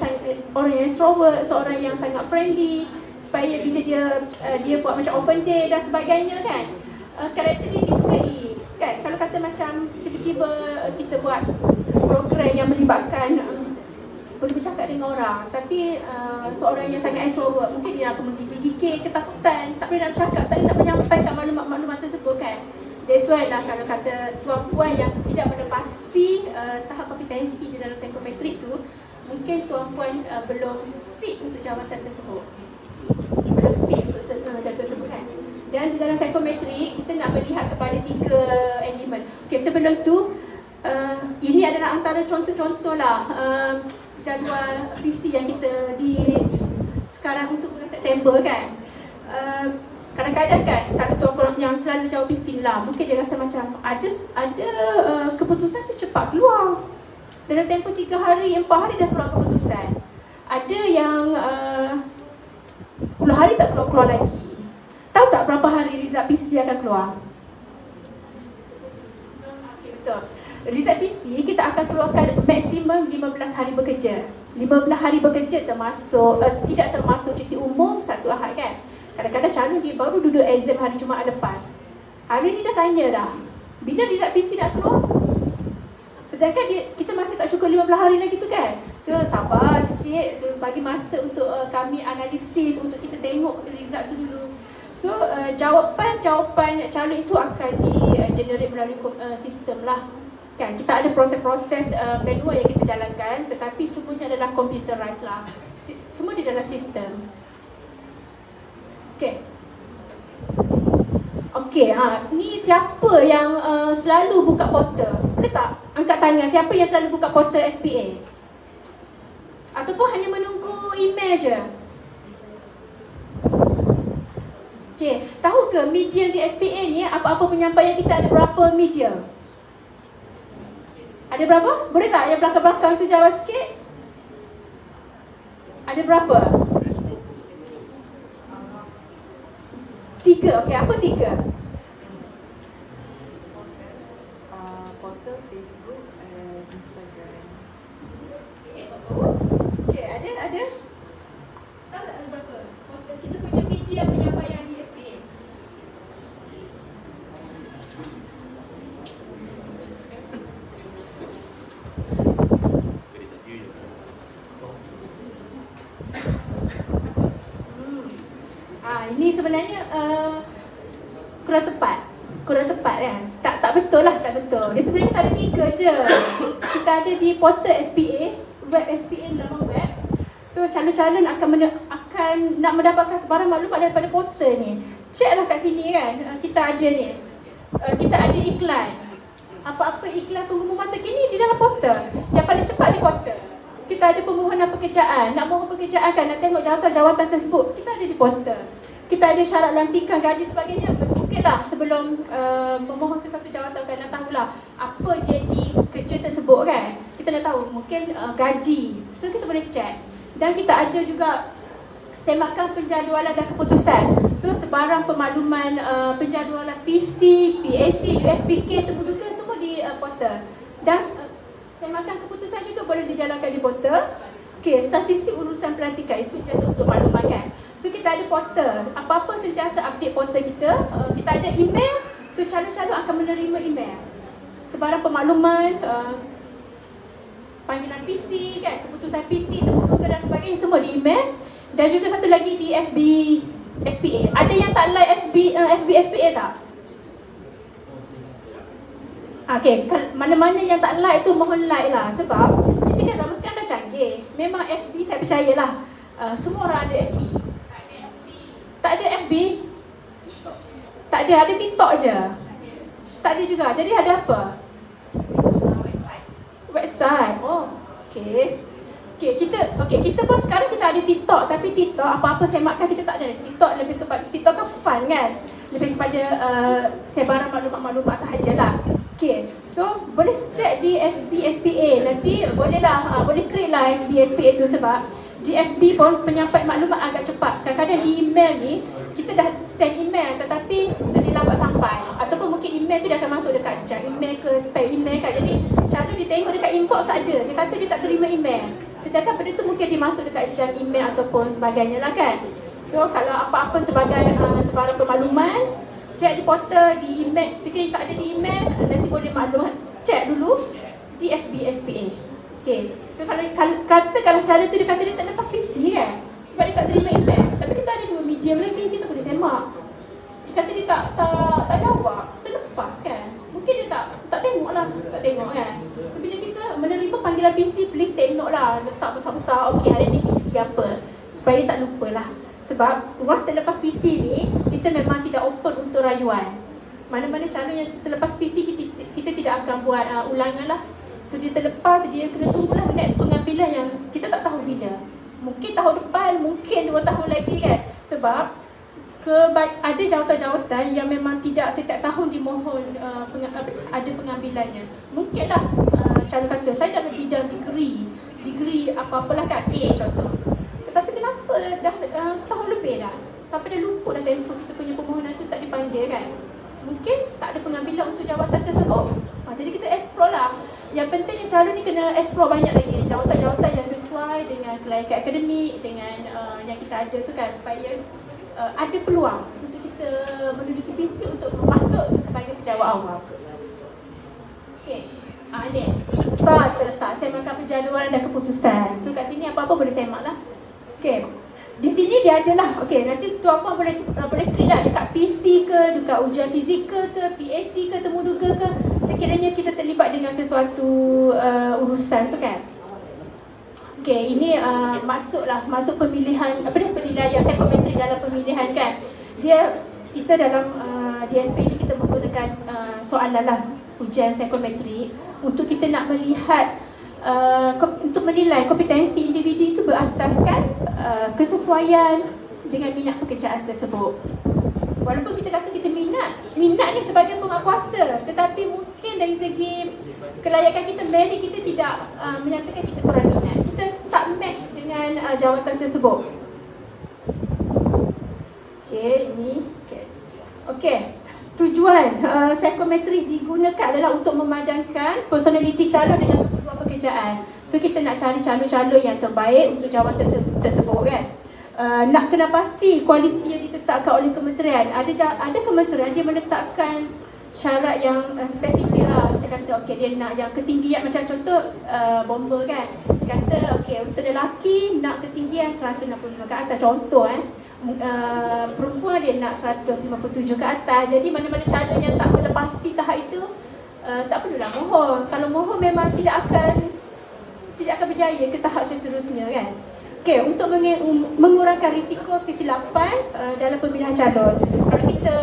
extrovert, seorang yang sangat friendly, supaya bila dia buat macam open day dan sebagainya kan, karakter dia disukai kan. Kalau kata macam tiba-tiba kita buat program yang melibatkan boleh bercakap dengan orang, tapi seorang yang sangat extrovert, mungkin dia akan menggigil-gigil, ketakutan, tak boleh nak bercakap, tak boleh nak menyampaikan maklumat-maklumat tersebut kan. That's why lah kalau kata tuan-puan yang tidak menepasi tahap kompetensi di dalam psikometrik tu, mungkin tuan-puan belum fit untuk jawatan tersebut. Belum fit untuk jawatan tersebut kan. Dan di dalam psikometrik, kita nak melihat kepada 3 elemen. Okay, sebelum tu, ini adalah antara contoh-contoh lah jadual PC yang kita di sekarang untuk bulan September kan. Kadang-kadang kan kalau tuan-tuan yang selalu jawab PC lah, mungkin dia rasa macam ada keputusan tu cepat keluar. Dalam tempoh 3 hari, 4 hari dah keluar keputusan. Ada yang 10 hari tak keluar lagi. Tahu tak berapa hari result PC akan keluar? Okay, betul. Result PC kita akan keluarkan maksimum 15 hari bekerja. 15 hari bekerja termasuk tidak termasuk cuti umum satu Ahad kan. Kadang-kadang calon dia baru duduk exam hari Jumaat lepas. Hari ni dah tanya dah, bila result PC nak keluar? Sedangkan kita masih tak cukup 15 hari lagi tu kan. So sabar sikit, so bagi masa untuk kami analisis, untuk kita tengok result tu dulu. So jawapan calon itu akan di-generate melalui sistem lah. Kan, kita ada proses-proses manual yang kita jalankan, tetapi semuanya adalah computerized lah. Semua di dalam sistem. Okay. Okay, ni siapa yang selalu buka portal? Boleh tak angkat tangan siapa yang selalu buka portal SPA? Ataupun hanya menunggu email je? Okay, tahu ke medium di SPA ni, apa-apa penyampaian kita ada berapa medium? Ada berapa? Boleh tak yang belakang-belakang tu jawab sikit? Ada berapa? 3, okey, apa 3? Portal, Facebook, Instagram. Okey, ada? Tahu tak ada berapa? Kita punya media penyampaian di SPA. Ini sebenarnya kurang tepat kan? Tak betul lah, tak betul. Dia sebenarnya kita ada 3 je. Kita ada di portal SPA, web SPA, laman web. So calon-calon akan nak mendapatkan sebarang maklumat daripada portal ni. Checklah kat sini kan, kita ada ni. Kita ada iklan. Apa-apa iklan pengumuman terkini di dalam portal. Yang paling cepat di portal. Kita ada permohonan pekerjaan. Nak mohon pekerjaan kan, nak tengok jawatan-jawatan tersebut, kita ada di portal. Kita ada syarat lantikan, gaji sebagainya. Mungkinlah sebelum memohon sesuatu jawatan kan, nak tahulah apa jadi kerja tersebut kan. Kita nak tahu mungkin gaji. So kita boleh check. Dan kita ada juga semakan penjadualan dan keputusan. So sebarang pemakluman penjadualan PC, PAC, UFPK, temuduga semua di portal. Dan semakan keputusan juga boleh dijalankan di portal. Okey, statistik urusan pelantikan itu just untuk maklumat kan. So kita ada portal, apa-apa sentiasa update portal kita. Kita ada email, so calon-calon akan menerima email. Sebarang pemakluman, panggilan PC kan, keputusan PC, temuduga dan sebagainya semua di email. Dan juga satu lagi di FB SPA. Ada yang tak like FB SPA tak? Okay, mana-mana yang tak like tu mohon like lah. Sebab kita kan zaman sekarang dah canggih. Memang FB saya percayalah, semua orang ada FB. Tak ada FB? Tak ada TikTok je. Tak ada juga. Jadi ada apa? Website. Oh, okay. Kita pun sekarang kita ada TikTok, tapi TikTok apa-apa semakan kita tak ada. TikTok lebih kepada TikTok kan fun kan? Lebih kepada sebaran maklumat-maklumat sahajalah. Okay, so boleh check di FB SPA. Nanti bolehlah, boleh create lah FB SPA tu sebab di FB pun penyampaian maklumat agak cepat. Kadang-kadang di email ni kita dah send email tetapi dia lambat sampai. Ataupun mungkin email tu dia akan masuk dekat junk email ke spam email kan. Jadi calon dia tengok dekat inbox tak ada. Dia kata dia tak terima email. Sedangkan benda tu mungkin dia masuk dekat junk email ataupun sebagainya lah kan. So kalau apa-apa sebagai sebarang permakluman, check di portal, di email. Sekiranya tak ada di email, nanti boleh maklumat. Check dulu di FB SPA. Okay. So kalau cara tu dia kata dia tak lepas PC kan, sebab dia tak terima email. Tapi kita ada 2 medium lagi, kita boleh semak. Dia kata dia tak jawab, terlepas kan. Mungkin dia tak tengok lah, tak tengok kan. So bila kita menerima panggilan PC, please take note lah, letak besar-besar. Okay, hari ni PC apa, supaya tak lupa lah. Sebab once terlepas PC ni, kita memang tidak open untuk rayuan. Mana-mana calon yang terlepas PC, kita tidak akan buat ulangan lah. So dia terlepas, dia kena tunggulah next pengambilan pengambilan yang kita tak tahu bila. Mungkin tahun depan, mungkin 2 tahun lagi kan. Sebab ada jawatan-jawatan yang memang tidak setiap tahun dimohon ada pengambilannya. Mungkinlah calon kata saya dalam bidang degree apa-apalah kan, A contoh. Tetapi kenapa dah setahun lebih dah sampai dah lupa dah tempoh kita punya permohonan tu tak dipanggil kan. Mungkin tak ada pengambilan untuk jawatan tersebut. Jadi kita explore lah. Yang pentingnya calon ni kena explore banyak lagi jawatan-jawatan yang sesuai dengan kelayakan akademik, dengan yang kita ada tu kan, supaya ada peluang untuk kita menduduki PC untuk masuk sebagai pejabat awam. Okey. Ni besar kita letak semakan penjadualan dan keputusan. So kat sini apa-apa boleh semak lah. Okey. Di sini dia adalah, okey, nanti tuan-puan boleh klik lah dekat PC ke, dekat ujian fizikal ke, PAC ke, temuduga ke, sekiranya kita terlibat dengan sesuatu urusan tu kan. Okey, ini masuk pemilihan penilaian psikometrik dalam pemilihan kan. Kita dalam DSP ini kita menggunakan soalan lah ujian psikometrik untuk kita nak melihat untuk menilai kompetensi individu itu berasaskan kesesuaian dengan minat pekerjaan tersebut. Walaupun kita kata kita minat ni sebagai penguatkuasa, tetapi mungkin dari segi kelayakan kita, merit kita tidak menyatakan kita kurang minat. Kita tak match dengan jawatan tersebut. Okey, ini okey. Tujuan psikometrik digunakan adalah untuk memadangkan personaliti calon dengan keperluan pekerjaan. So kita nak cari calon-calon yang terbaik untuk jawatan tersebut kan. Nak kena pasti kualiti yang ditetapkan oleh kementerian. Ada kementerian dia meletakkan syarat yang spesifik lah. Dia kata okey dia nak yang ketinggian, macam contoh bomber kan. Dia kata okey untuk lelaki nak ketinggian 165 ke atas contoh perempuan dia nak 157 ke atas. Jadi mana-mana calon yang tak melepasi tahap itu tak perlulah mohon. Kalau mohon memang tidak akan berjaya ke tahap seterusnya kan. Okey, untuk mengurangkan risiko kesilapan dalam pemilihan calon. Kalau kita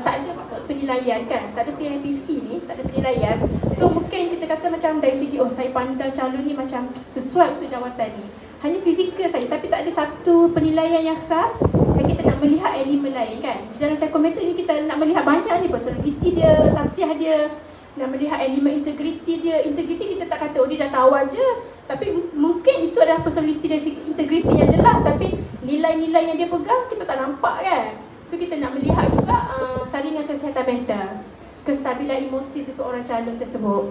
tak ada penilaian kan, tak ada penilaian PC ni, tak ada penilaian. So mungkin kita kata macam dari segi saya pandang calon ni macam sesuai untuk jawatan ni. Hanya fizikal saja, tapi tak ada satu penilaian yang khas dan kita nak melihat elemen lain kan. Di dalam psikometrik ni kita nak melihat banyak ni, personality dia, sasiah dia, nak melihat elemen integriti dia. Integriti kita tak kata dia dah tahu aja, tapi mungkin itu adalah personality dan integriti yang jelas, tapi nilai-nilai yang dia pegang kita tak nampak kan. So kita nak melihat juga saringan kesihatan mental, kestabilan emosi seseorang calon tersebut.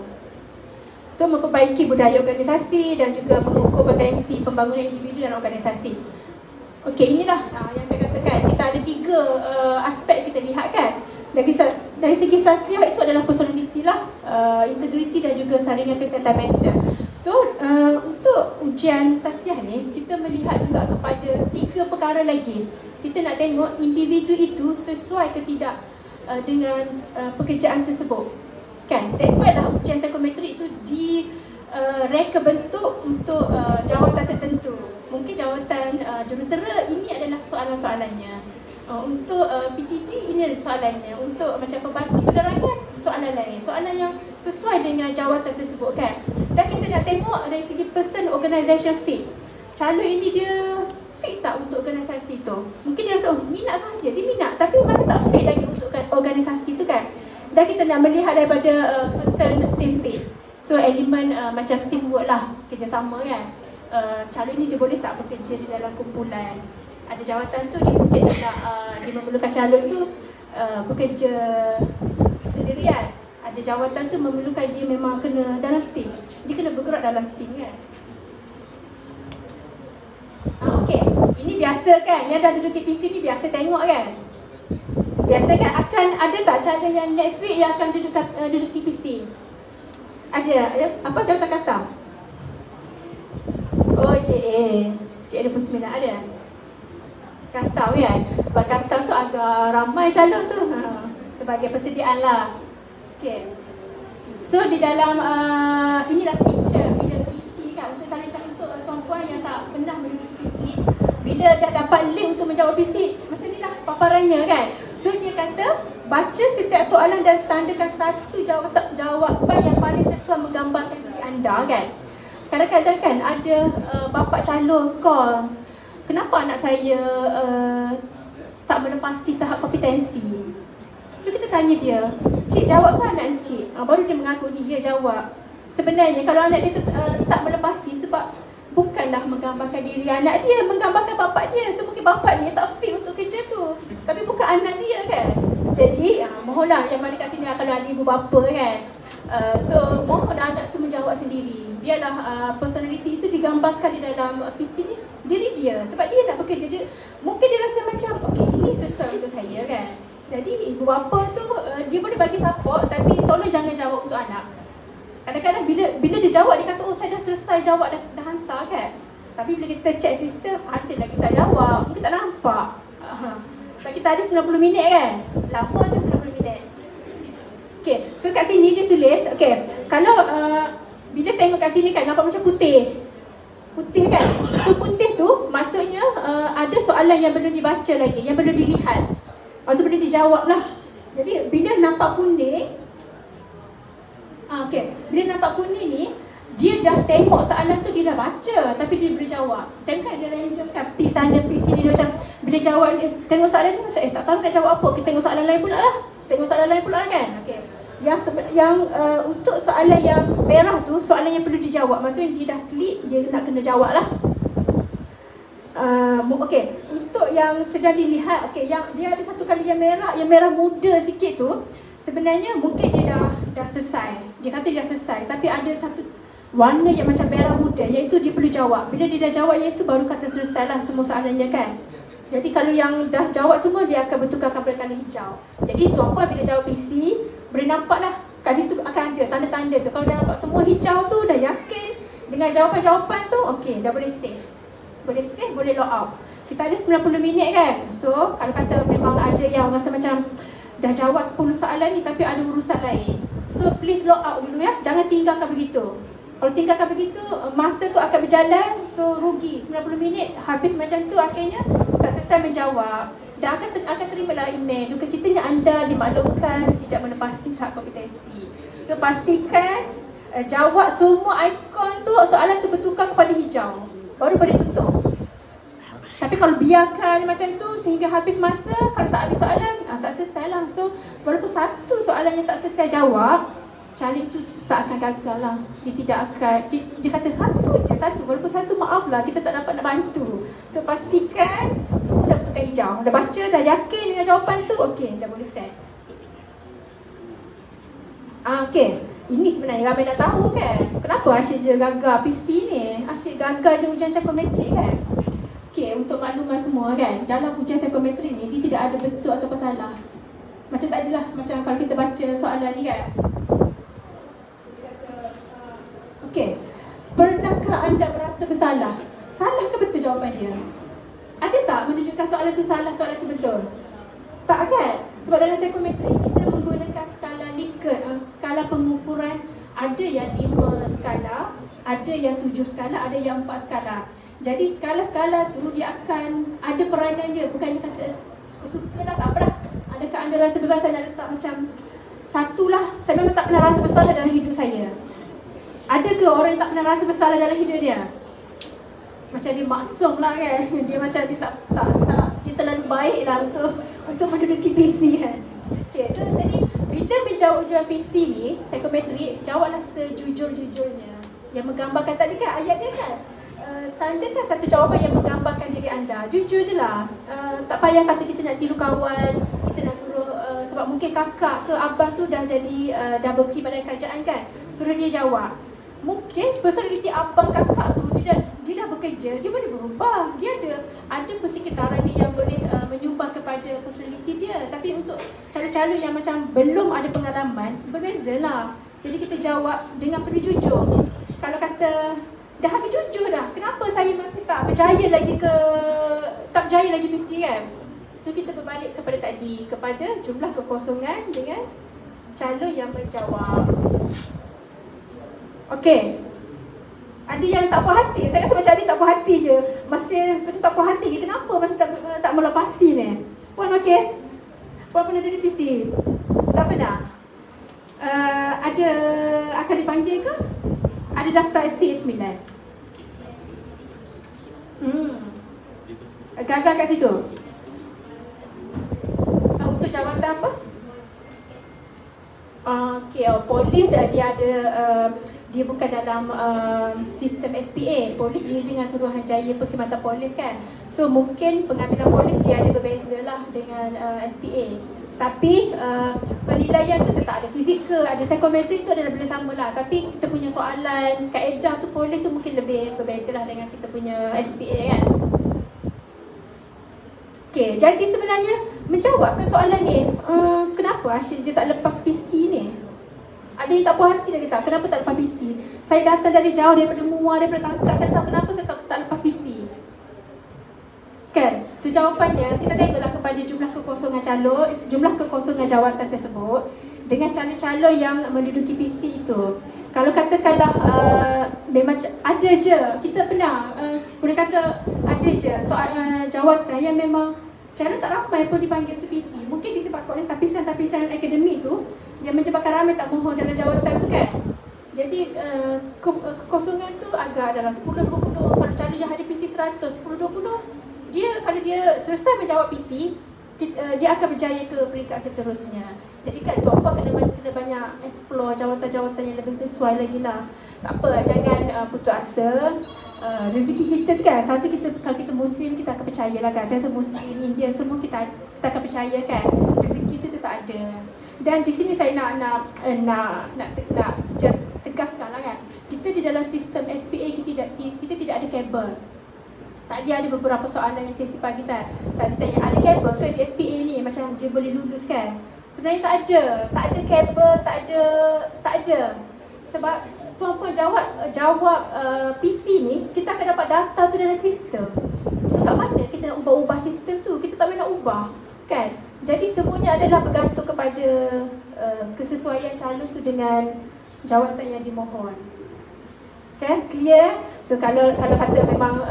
So memperbaiki budaya organisasi dan juga mengukur potensi pembangunan individu dan organisasi. Okey, inilah yang saya katakan. Kita ada 3 aspek kita lihat kan. Dari segi sasiah itu adalah personality lah, integriti dan juga saringan kesihatan mental. So untuk ujian sasiah ni kita melihat juga kepada 3 perkara lagi. Kita nak tengok individu itu sesuai ke tidak dengan pekerjaan tersebut. Kan? That's why lah ujian psikometrik itu direka bentuk untuk jawatan tertentu. Mungkin jawatan jurutera ini adalah soalan-soalannya. Untuk PTD ini adalah soalannya. Untuk macam pembantu penerangan soalan lain. Soalan yang sesuai dengan jawatan tersebut kan. Dan kita nak tengok dari segi person organisation fit. Calon ini dia fit tak untuk organisasi tu? Mungkin dia rasa minat saja, dia minat tapi masa tak fit lagi untuk organisasi tu kan. Dan kita nak melihat daripada person team fit. So elemen macam teamwork lah, kerjasama kan. Calon ni dia boleh tak bekerja di dalam kumpulan. Ada jawatan tu dia mungkin dia memerlukan calon tu bekerja sendirian. Ada jawatan tu memerlukan dia memang kena dalam team. Dia kena bergerak dalam team kan. Okey, ini biasa kan. Yang dah duduk PC ni biasa tengok kan. Biasa kan akan ada tak calon yang next week yang akan duduk TPC? Ada apa jawatan custom? Oh, JA 29 ada. Custom kan? Sebab custom tu agak ramai calon tu. Sebagai persediaan lah. Okay. So di dalam inilah feature bila PC kan untuk calon-calon untuk tuan-puan yang tak pernah menduduki PC. Bila dah dapat link untuk menjawab PC, macam ni lah paparannya kan. So dia kata baca setiap soalan dan tandakan satu jawapan yang paling sesuai menggambarkan diri anda kan. kadang-kadang kan ada bapa calon call, kenapa anak saya tak melepasi tahap kompetensi. So kita tanya dia, cik jawab ke anak encik? Baru dia mengaku dia jawab. Sebenarnya kalau anak dia tu tak melepasi sebab bukanlah menggambarkan diri anak dia, menggambarkan bapak dia. So mungkin bapak dia tak fit untuk kerja tu, tapi bukan anak dia kan. Jadi mohonlah yang mana kat sini kalau ada ibu bapa kan, so mohon anak tu menjawab sendiri. Biarlah personality itu digambarkan di dalam PC ni diri dia, sebab dia nak bekerja. Dia mungkin dia rasa macam okey, ini sesuai untuk saya kan. Jadi ibu bapa tu dia boleh bagi support, tapi tolong jangan jawab untuk anak. Kadang-kadang bila dia jawab, dia kata, oh saya dah selesai jawab, dah hantar kan. Tapi bila kita check sistem, ada lagi tak jawab, mungkin tak nampak. Sebab kita ada 90 minit kan, lama je 90 minit. Okay, so kat sini dia tulis, okay, kalau bila tengok kat sini kan, nampak macam putih. Putih kan, so putih tu maksudnya ada soalan yang belum dibaca lagi, yang belum dilihat. Maksud belum dijawab lah. Jadi bila nampak kuning, okay, bila nampak kuning ni, dia dah tengok soalan tu, dia dah baca, tapi dia boleh jawab. Tengok dia random kan, pergi sana, pergi sini, dia macam bila jawab, tengok soalan ni macam tak tahu nak jawab apa, kita tengok soalan lain pula lah. Tengok soalan lain pula kan. Okay. Yang untuk soalan yang merah tu, soalan yang perlu dijawab. Maksudnya dia dah klik, dia nak kena jawab lah. Okay, untuk yang sedang dilihat, okay, yang dia ada satu kali yang merah muda sikit tu, sebenarnya mungkin dia dah selesai. Dia kata dia dah selesai, tapi ada satu warna yang macam merah muda, iaitu dia perlu jawab. Bila dia dah jawab, iaitu baru kata selesai lah semua soalannya kan. Jadi kalau yang dah jawab semua, dia akan bertukarkan pada tanda hijau. Jadi tuan puan bila jawab PC, boleh nampak lah kat situ akan ada tanda-tanda tu. Kalau dah nampak semua hijau tu, dah yakin dengan jawapan-jawapan tu, okey, dah boleh save. Boleh save, boleh log out. Kita ada 90 minit kan. So kalau kata memang ada yang rasa macam dah jawab 10 soalan ni tapi ada urusan lain, so please log out dulu ya. Jangan tinggalkan begitu. Kalau tinggalkan begitu, masa tu akan berjalan, so rugi. 90 minit habis macam tu, akhirnya tak selesai menjawab. Dan akan terimalah email, duka citanya anda dimaklumkan tidak melepasi tahap kompetensi. So pastikan jawab semua ikon tu, soalan tu bertukar kepada hijau, baru boleh tutup. Tapi kalau biarkan macam tu sehingga habis masa, kalau tak habis soalan, tak selesai lah. So walaupun satu soalan yang tak selesai jawab, caleg tu tak akan gagal lah. Dia tidak akan, dia kata satu, walaupun satu, maaf lah, kita tak dapat nak bantu. So pastikan semua dah betulkan hijau, dah baca, dah yakin dengan jawapan tu, okey, dah boleh set. Okey, ini sebenarnya ramai nak tahu kan, kenapa asyik je gagal PC ni, asyik gagal je ujian psikometrik kan. Okey, untuk makluman semua kan, dalam ujian psikometrik ni, dia tidak ada betul atau salah. Macam tak adalah, macam kalau kita baca soalan ni kan. Okey, pernahkah anda merasa bersalah? Salah ke betul jawapan dia? Ada tak menunjukkan soalan tu salah, soalan tu betul? Tak kan? Sebab dalam psikometrik kita menggunakan skala Likert, skala pengukuran. Ada yang 5 skala, ada yang 7 skala, ada yang 4 skala. Jadi skala-skala tu dia akan ada peranan dia. Bukannya kata suka lah, tak apalah. Adakah anda rasa bersalah? Saya nak letak macam satulah, saya memang tak pernah rasa bersalah dalam hidup saya. Ada ke orang yang tak pernah rasa bersalah dalam hidup dia? Macam dia maksum lah kan. Dia macam dia tak dia terlalu baik lah untuk menduduki PC kan. Okay, so tadi bila menjawab ujian PC ni, psikometrik, jawablah sejujur-jujurnya. Yang menggambarkan tadi kan ayat dia kan, tandakan satu jawapan yang menggambarkan diri anda. Jujur je lah. Tak payah kata kita nak tiru kawan, kita nak suruh sebab mungkin kakak ke abang tu dah jadi dah berkhidmat dalam kerajaan kan, suruh dia jawab. Mungkin personality abang kakak tu dia dah bekerja, dia boleh berubah. Dia ada persekitaran dia yang boleh menyumbang kepada personality dia. Tapi untuk calon-calon yang macam belum ada pengalaman, berbezalah. Jadi kita jawab dengan penuh jujur. Kalau kata dah habis jujur dah, kenapa saya masih tak berjaya lagi misi kan? So kita berbalik kepada tadi, kepada jumlah kekosongan dengan calon yang menjawab. Okey. Ada yang tak puas hati. Saya rasa macam ada tak puas hati je. Masih macam tak puas hati lagi. Kenapa masih tak melepasi ni? Puan okey? Puan pernah duduk PC? Tak pernah? Ada akan dipanggil ke? ada daftar SPA 9. Gagal kat situ. Untuk jawatan apa? Okey, polis dia ada dia bukan dalam sistem SPA. Polis dia dengan Suruhanjaya Perkhidmatan Polis kan. So mungkin pengambilan polis dia ada berbeza lah dengan SPA. Tapi penilaian tu tetap ada fizikal, ada psikometri tu adalah benda sama lah. Tapi kita punya soalan, kaedah tu polis tu mungkin lebih berbeza lah dengan kita punya SPA kan. Okey, jadi sebenarnya menjawab ke soalan ni, kenapa Ashik je tak lepas PC ni? Ada yang tak puas hati dah kata, kenapa tak lepas PC? Saya datang dari jauh, daripada Muar, daripada Tangkap, saya tahu kenapa saya tak lepas PC. Kan? So jawapannya, kita tengoklah kepada jumlah kekosongan calon, jumlah kekosongan jawatan tersebut dengan calon-calon yang menduduki PC itu. Kalau katakanlah memang ada je, kita pernah boleh kata ada je soal jawatan yang memang calon tak ramai pun dipanggil tu PC. Mungkin disebabkan oleh tapisan-tapisan akademik tu yang menyebabkan ramai tak mohon dalam jawatan tu kan. Jadi kekosongan tu agak dalam 10-20. Kalau calon yang ada PC 100, 10-20, dia kalau dia selesai menjawab PC, dia akan berjaya ke peringkat seterusnya. Jadi kan tu apa kena banyak explore jawatan-jawatan yang lebih sesuai lagi lah. Tak apa, jangan putus asa. Rezeki kita tu kan, satu kita kalau kita Muslim kita akan percaya lah kan. Saya rasa Muslim, Indian semua kita akan percaya kan. Rezeki tu tetap ada. Dan di sini saya nak just tegaskan lah kan. Kita di dalam sistem SPA kita tidak ada kabel. Tadi ada beberapa soalan yang saya pagi tadi tanya, ada kabel ke di SPA ni macam dia boleh lulus kan? Sebenarnya tak ada kabel, tak ada. Sebab tuan puan jawab PC ni, kita akan dapat data tu dalam sistem. So kat mana kita nak ubah sistem tu? Kita tak boleh nak ubah kan? Jadi semuanya adalah bergantung kepada kesesuaian calon tu dengan jawatan yang dimohon. Kan? Clear? So kalau kata memang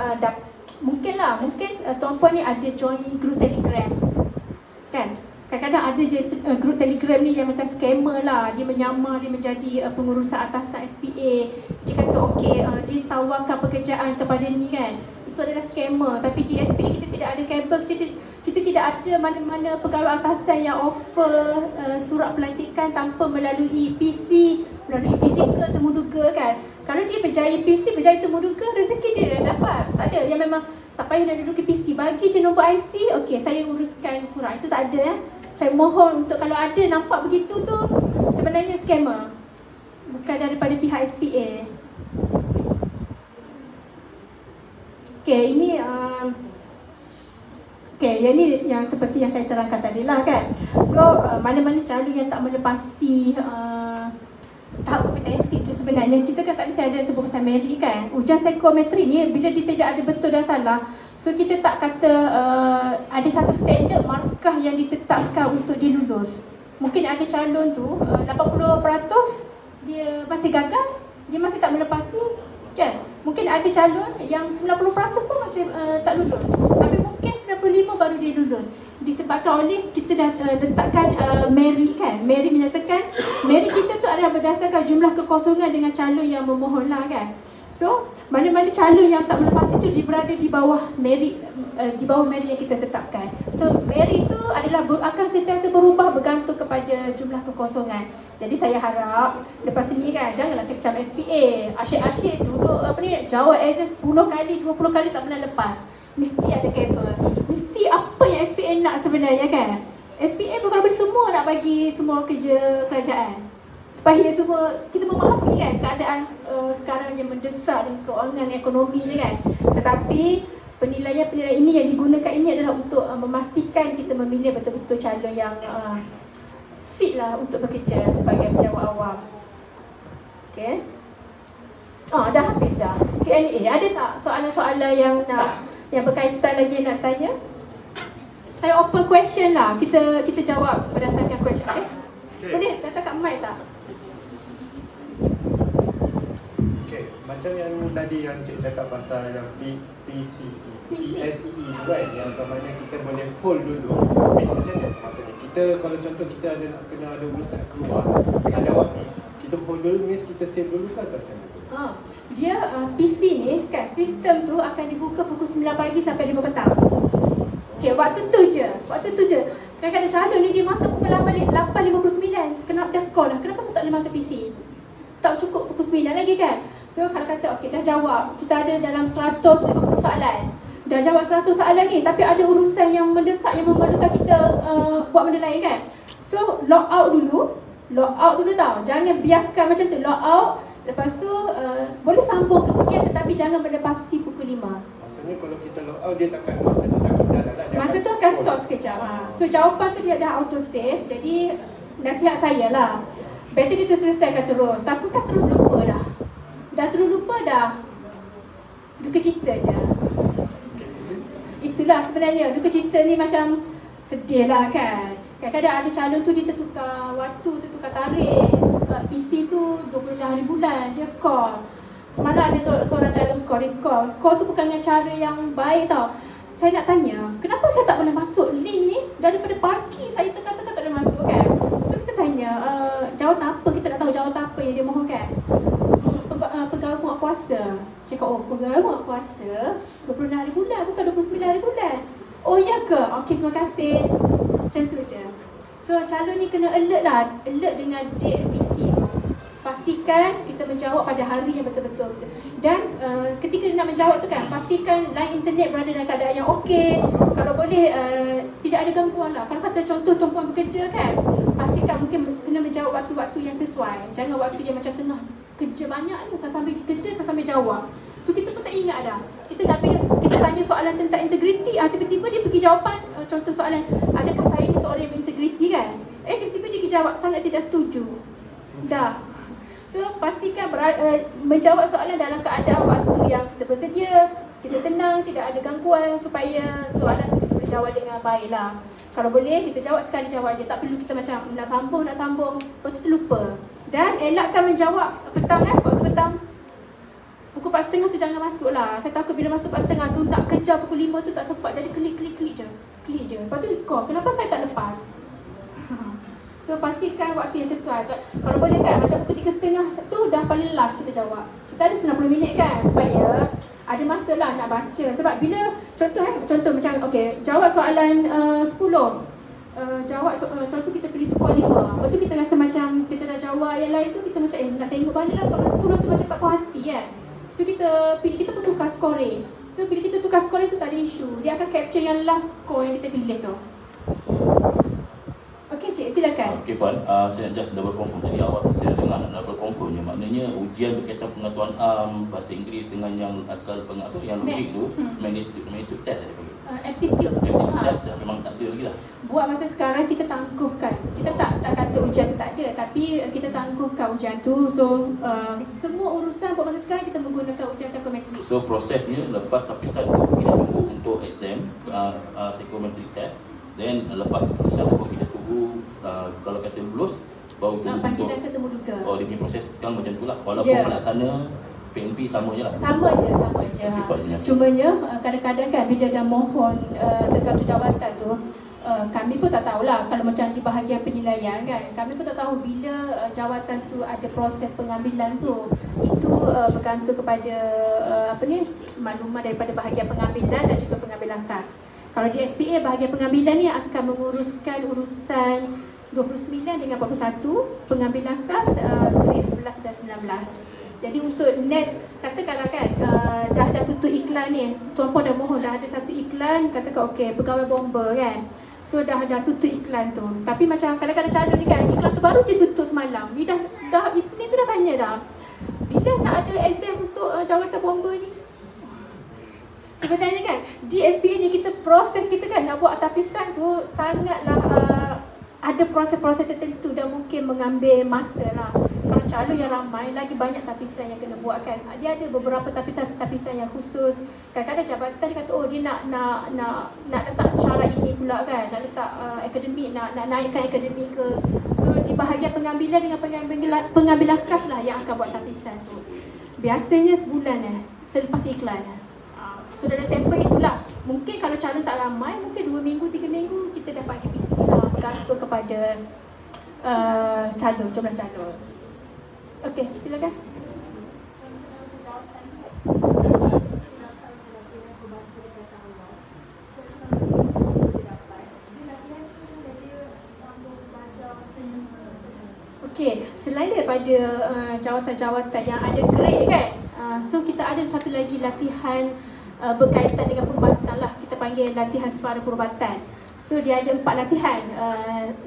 mungkin tuan puan ni ada join group Telegram. Kan? Kadang-kadang ada je grup Telegram ni yang macam scammer lah. Dia menyamar, dia menjadi pengurusan atasan SPA. Dia kata okey, dia tawarkan pekerjaan kepada ni kan. Itu adalah scammer. Tapi di SPA kita tidak ada kabel. Kita tidak ada mana-mana pegawai atasan yang offer surat pelantikan tanpa melalui PC, melalui fizikal temuduga kan. Kalau dia berjaya PC, berjaya temuduga, rezeki dia dah dapat. Tak ada yang memang tak payah nak duduk di PC. Bagi je nombor IC, okey saya uruskan surat. Itu tak ada. Saya mohon untuk kalau ada nampak begitu tu sebenarnya scammer, bukan daripada pihak SPA. Okey, ini yang ni yang seperti yang saya terangkan tadi lah kan. So mana-mana calon yang tak melepasi tahap kompetensi tu sebenarnya kita kan tadi saya ada sebut pasal merit kan. Ujian psikometri ni bila dia tidak ada betul dan salah, so kita tak kata ada satu standard markah yang ditetapkan untuk dia lulus. Mungkin ada calon tu 80% dia masih gagal, dia masih tak melepasi kan. Mungkin ada calon yang 90% pun masih tak lulus. Tapi mungkin 95 baru dia lulus. Disebabkan oleh kita dah letakkan merit kan. Merit menyatakan merit kita tu adalah berdasarkan jumlah kekosongan dengan calon yang memohon lah kan. So mana-mana calon yang tak melepasi itu dia berada di bawah merit yang kita tetapkan. So merit itu adalah akan sentiasa berubah bergantung kepada jumlah kekosongan. Jadi saya harap lepas ini kan janganlah kecam SPA. Asyik-asyik duduk jawab exam 10 kali 20 kali tak pernah lepas. Mesti ada kabel. Mesti apa yang SPA nak sebenarnya kan. SPA bukan bagi semua nak bagi semua kerja kerajaan. Supaya semua kita memahami kan keadaan sekarang yang mendesak dengan kewangan ekonomi ni kan. Tetapi penilaian ini yang digunakan ini adalah untuk memastikan kita memilih betul-betul calon yang fit lah untuk bekerja sebagai pejabat awam. Okay. Dah habis dah. Q&A. Ada tak soalan-soalan yang berkaitan lagi nak tanya? Saya open question lah. Kita jawab berdasarkan question. Boleh datang kat mic tak? Macam yang tadi yang Cik cakap pasal yang PCE tu kan, yang mana kita boleh hold dulu. Macam mana maksudnya? Kita kalau contoh kita nak kena ada urusan keluar tengah jawab ni, kita hold dulu means kita save dulu ke atau macam mana? Dia PC ni kan, sistem tu akan dibuka pukul 9 pagi sampai 5 petang. Okay, waktu tu je. Kadang-kadang calon ni dia masuk pukul 8.59. Kenapa dah call lah? Kenapa tak boleh masuk PC? Tak cukup pukul 9 lagi kan? So kalau kata okay, dah jawab. Kita ada dalam 150 soalan. Dah jawab 100 soalan ni, tapi ada urusan yang mendesak yang memerlukan kita buat benda lain kan? So log out dulu tau. Jangan biarkan macam tu, log out. Lepas tu boleh sambung kemudian, tetapi jangan melepasi pukul 5. Maksudnya kalau kita log out, dia takkan masa tu takkan jalan lah. Masa tu akan stop sekejap. So jawapan tu dia dah auto save. Jadi nasihat saya lah, better kita selesaikan terus. Takutkan terus lupa dah. Dah terus lupa dah, duka cita je. Itulah sebenarnya, duka cita ni macam sedih lah kan. Kadang-kadang ada calon tu dia tertukar waktu, tertukar tarikh. PC tu 20 hari bulan, dia call. Semalam ada seorang calon call, dia call tu bukan dengan cara yang baik tau. Saya nak tanya, kenapa saya tak boleh masuk link ni? Daripada pagi saya tengah-tengah tak boleh masuk kan. So kita tanya, jawatan apa? Kita nak tahu jawatan apa yang dia mohon kan. Pegawai penguatkuasa. Cakap, pegawai penguatkuasa 20 hari bulan, bukan 29 hari bulan. Oh ya ke? Okey, terima kasih. Macam tu je. So calon ni kena alert lah. Alert dengan date PC tu. Pastikan kita menjawab pada hari yang betul-betul. Dan ketika nak menjawab tu kan, pastikan line internet berada dalam keadaan yang okey. Kalau boleh tidak ada gangguan lah. Kalau kata contoh tuan-puan bekerja kan, pastikan mungkin kena menjawab waktu-waktu yang sesuai. Jangan waktu yang macam tengah kerja banyak ni, sambil kerja, sambil jawab. So kita pun tak ingat dah. Kita tanya soalan tentang integriti, tiba-tiba dia pergi jawapan, contoh soalan, adakah saya ni seorang yang berintegriti kan? Tiba-tiba dia pergi jawab, sangat tidak setuju. Dah. So pastikan menjawab soalan dalam keadaan waktu yang kita bersedia, kita tenang, tidak ada gangguan, supaya soalan tu kita boleh jawab dengan baik lah. Kalau boleh kita jawab sekali jawab je, tak perlu kita macam nak sambung, lepas tu terlupa. Dan elakkan menjawab petang waktu petang. Pukul 4.30 tu jangan masuk lah. Saya takut bila masuk 4.30 tu nak kejar pukul 5 tu tak sempat. Jadi klik je. Lepas tu dia call, kenapa saya tak lepas? So pastikan waktu yang sesuai. Kalau boleh kan, macam pukul 3.30 tu dah paling last kita jawab. Kita ada 90 minit kan, supaya ada masa lah nak baca. Sebab bila, contoh macam okay, jawab soalan 10, contoh kita pilih skor 5. Lepas tu kita rasa macam kita dah jawab yang lain tu, kita macam nak tengok balik lah soalan 10 tu macam tak puas hati kan. So kita pun tukar scoring. So bila kita tukar scoring tu tak ada isu. Dia akan capture yang last score yang kita pilih tu. Okey cik, silakan. Okey puan, saya nak just double confirm tadi awal saya dengar nak double confirm je. Maknanya ujian berkaitan pengetahuan bahasa Inggeris dengan yang akal yang logik tu, magnitude test saya panggil. Aptitude test dah memang tak ada lagi lah. Buat masa sekarang kita tangguhkan. Kita tak kata ujian tu tak ada, tapi kita tangguhkan ujian tu. So semua urusan buat masa sekarang kita menggunakan ujian psikometrik. So prosesnya lepas tapisan tu kita tunggu untuk exam psikometrik test. Then lepas keputusan tu kita tunggu kalau kata lulus baru tunggu panggilan ketemu duga. Oh, dia punya proses sekarang macam itulah. Walaupun pelaksana PNP sama je lah. Sama je. Cumanya kadang-kadang kan bila dah mohon sesuatu jawatan tu, kami pun tak tahulah kalau macam di bahagian penilaian kan, kami pun tak tahu bila jawatan tu ada proses pengambilan tu. Itu bergantung kepada maklumat daripada bahagian pengambilan dan juga pengambilan khas. Kalau di SPA bahagian pengambilan ni akan menguruskan urusan 29 dengan 41, pengambilan khas grade 11 dan 19. Jadi untuk next, katakanlah kan dah tutup iklan ni, tuan-puan dah mohon dah ada satu iklan, katakan okey, pegawai bomba kan. So dah tutup iklan tu. Tapi macam kadang-kadang calon ni kan, iklan tu baru je tutup semalam. Dia dah Isnin tu dah tanya dah, bila nak ada exam untuk jawatan bomba ni? Sebenarnya kan di SPA ni proses kita kan nak buat tapisan tu sangatlah ada proses-proses tertentu dan mungkin mengambil masa lah. Kalau calon yang ramai, lagi banyak tapisan yang kena buat kan. Dia ada beberapa tapisan yang khusus. Kadang-kadang jabatan dia kata dia nak letak syarat ini pula kan, nak letak akademik, nak naikkan akademik ke. So di bahagian pengambilan dengan pengambilan khas lah yang akan buat tapisan tu. Biasanya sebulan selepas iklan. So dalam tempoh itulah, mungkin kalau calon tak ramai, mungkin 2 minggu, 3 minggu kita dapat PC lah, bergantung kepada jumlah calon. Okey, silakan. Okey, selain daripada jawatan-jawatan yang ada grade kan, so kita ada satu lagi latihan berkaitan dengan perubatan lah. Kita panggil latihan separa perubatan. So dia ada 4 latihan.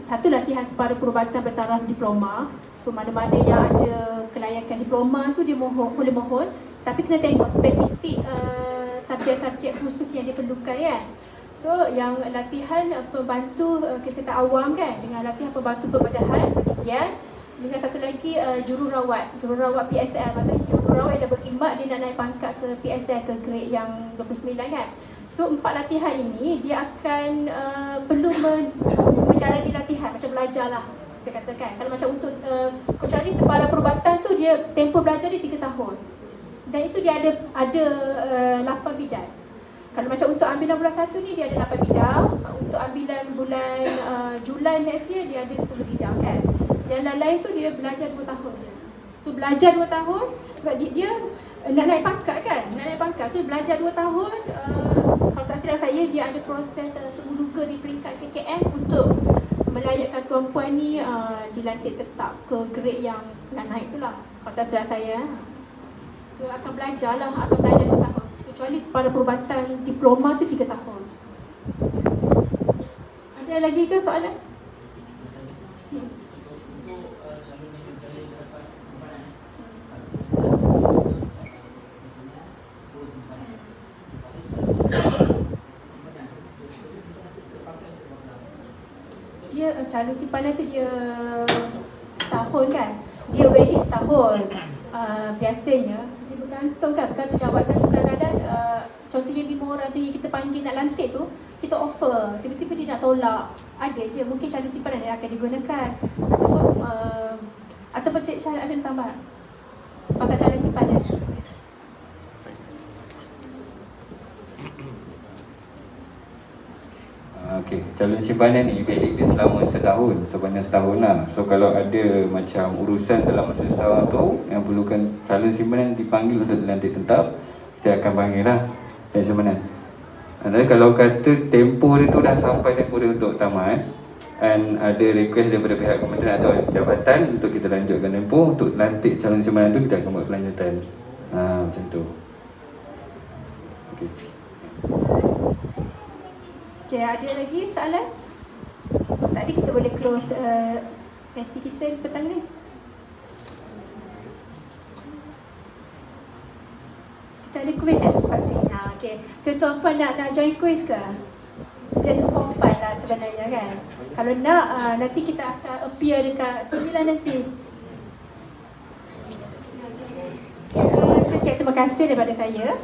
Satu latihan separa perubatan bertaraf diploma. So mana-mana yang ada kelayakan diploma tu dia boleh mohon. Tapi kena tengok spesifik subjek-subjek khusus yang diperlukan kan. So yang latihan pembantu kesihatan awam kan, dengan latihan pembantu pembedahan pergigian, dengan satu lagi jururawat PSL. Maksudnya jururawat yang dah berkhidmat, dia nak naik pangkat ke PSL ke grade yang 29 kan. So 4 latihan ini dia akan perlu menjalani latihan macam belajar lah kita katakan. Kalau macam untuk kecuali separa perubatan tu dia tempoh belajar dia 3 tahun. Dan itu dia ada 8 bidang. Kalau macam untuk ambilan bulan 1 ni dia ada 8 bidang. Untuk ambilan bulan Julai next year dia ada 10 bidang kan. Yang lain-lain tu dia belajar 2 tahun je. So belajar 2 tahun sebab dia nak naik pangkat kan. Nak naik pangkat. So belajar 2 tahun, kalau tak silap saya dia ada proses temuduga di peringkat KKM untuk melayakkan tuan puan ni dilantik tetap ke grade yang nak naik tu lah. Kalau tak silap saya. So akan belajar 2 tahun. Kecuali separa perubatan diploma tu 3 tahun. Ada lagi ke soalan? Dia calon simpanan tu dia setahun kan. Dia valid setahun. Biasanya dia bergantung jawatan tu kadang-kadang contohnya 5 orang tu yang kita panggil nak lantik tu, kita offer, tiba-tiba dia nak tolak. Ada je mungkin calon simpanan yang akan digunakan. Ataupun Cik Syah ada tambah pasal calon simpanan. Okey, calon simpanan ni valid dia selama setahun, sepanjang setahun lah. So kalau ada macam urusan dalam masa setahun tu yang perlukan calon simpanan dipanggil untuk dilantik tetap, kita akan panggil lah calon simpanan. Dan kalau kata tempoh dia tu dah sampai tempoh dia untuk tamat, dan ada request daripada pihak kementerian atau jabatan untuk kita lanjutkan tempoh untuk lantik calon simpanan tu, kita akan buat kelanjutan. Macam tu. Okey. Okay, ada lagi soalan? Tadi kita boleh close sesi kita petang ni. Kita ada quiz selepas ni. Okay. So tuan puan nak join quiz ke? Just for fun lah sebenarnya kan. Kalau nak, nanti kita akan appear dekat sini lah nanti. Okay, sekian terima kasih daripada saya.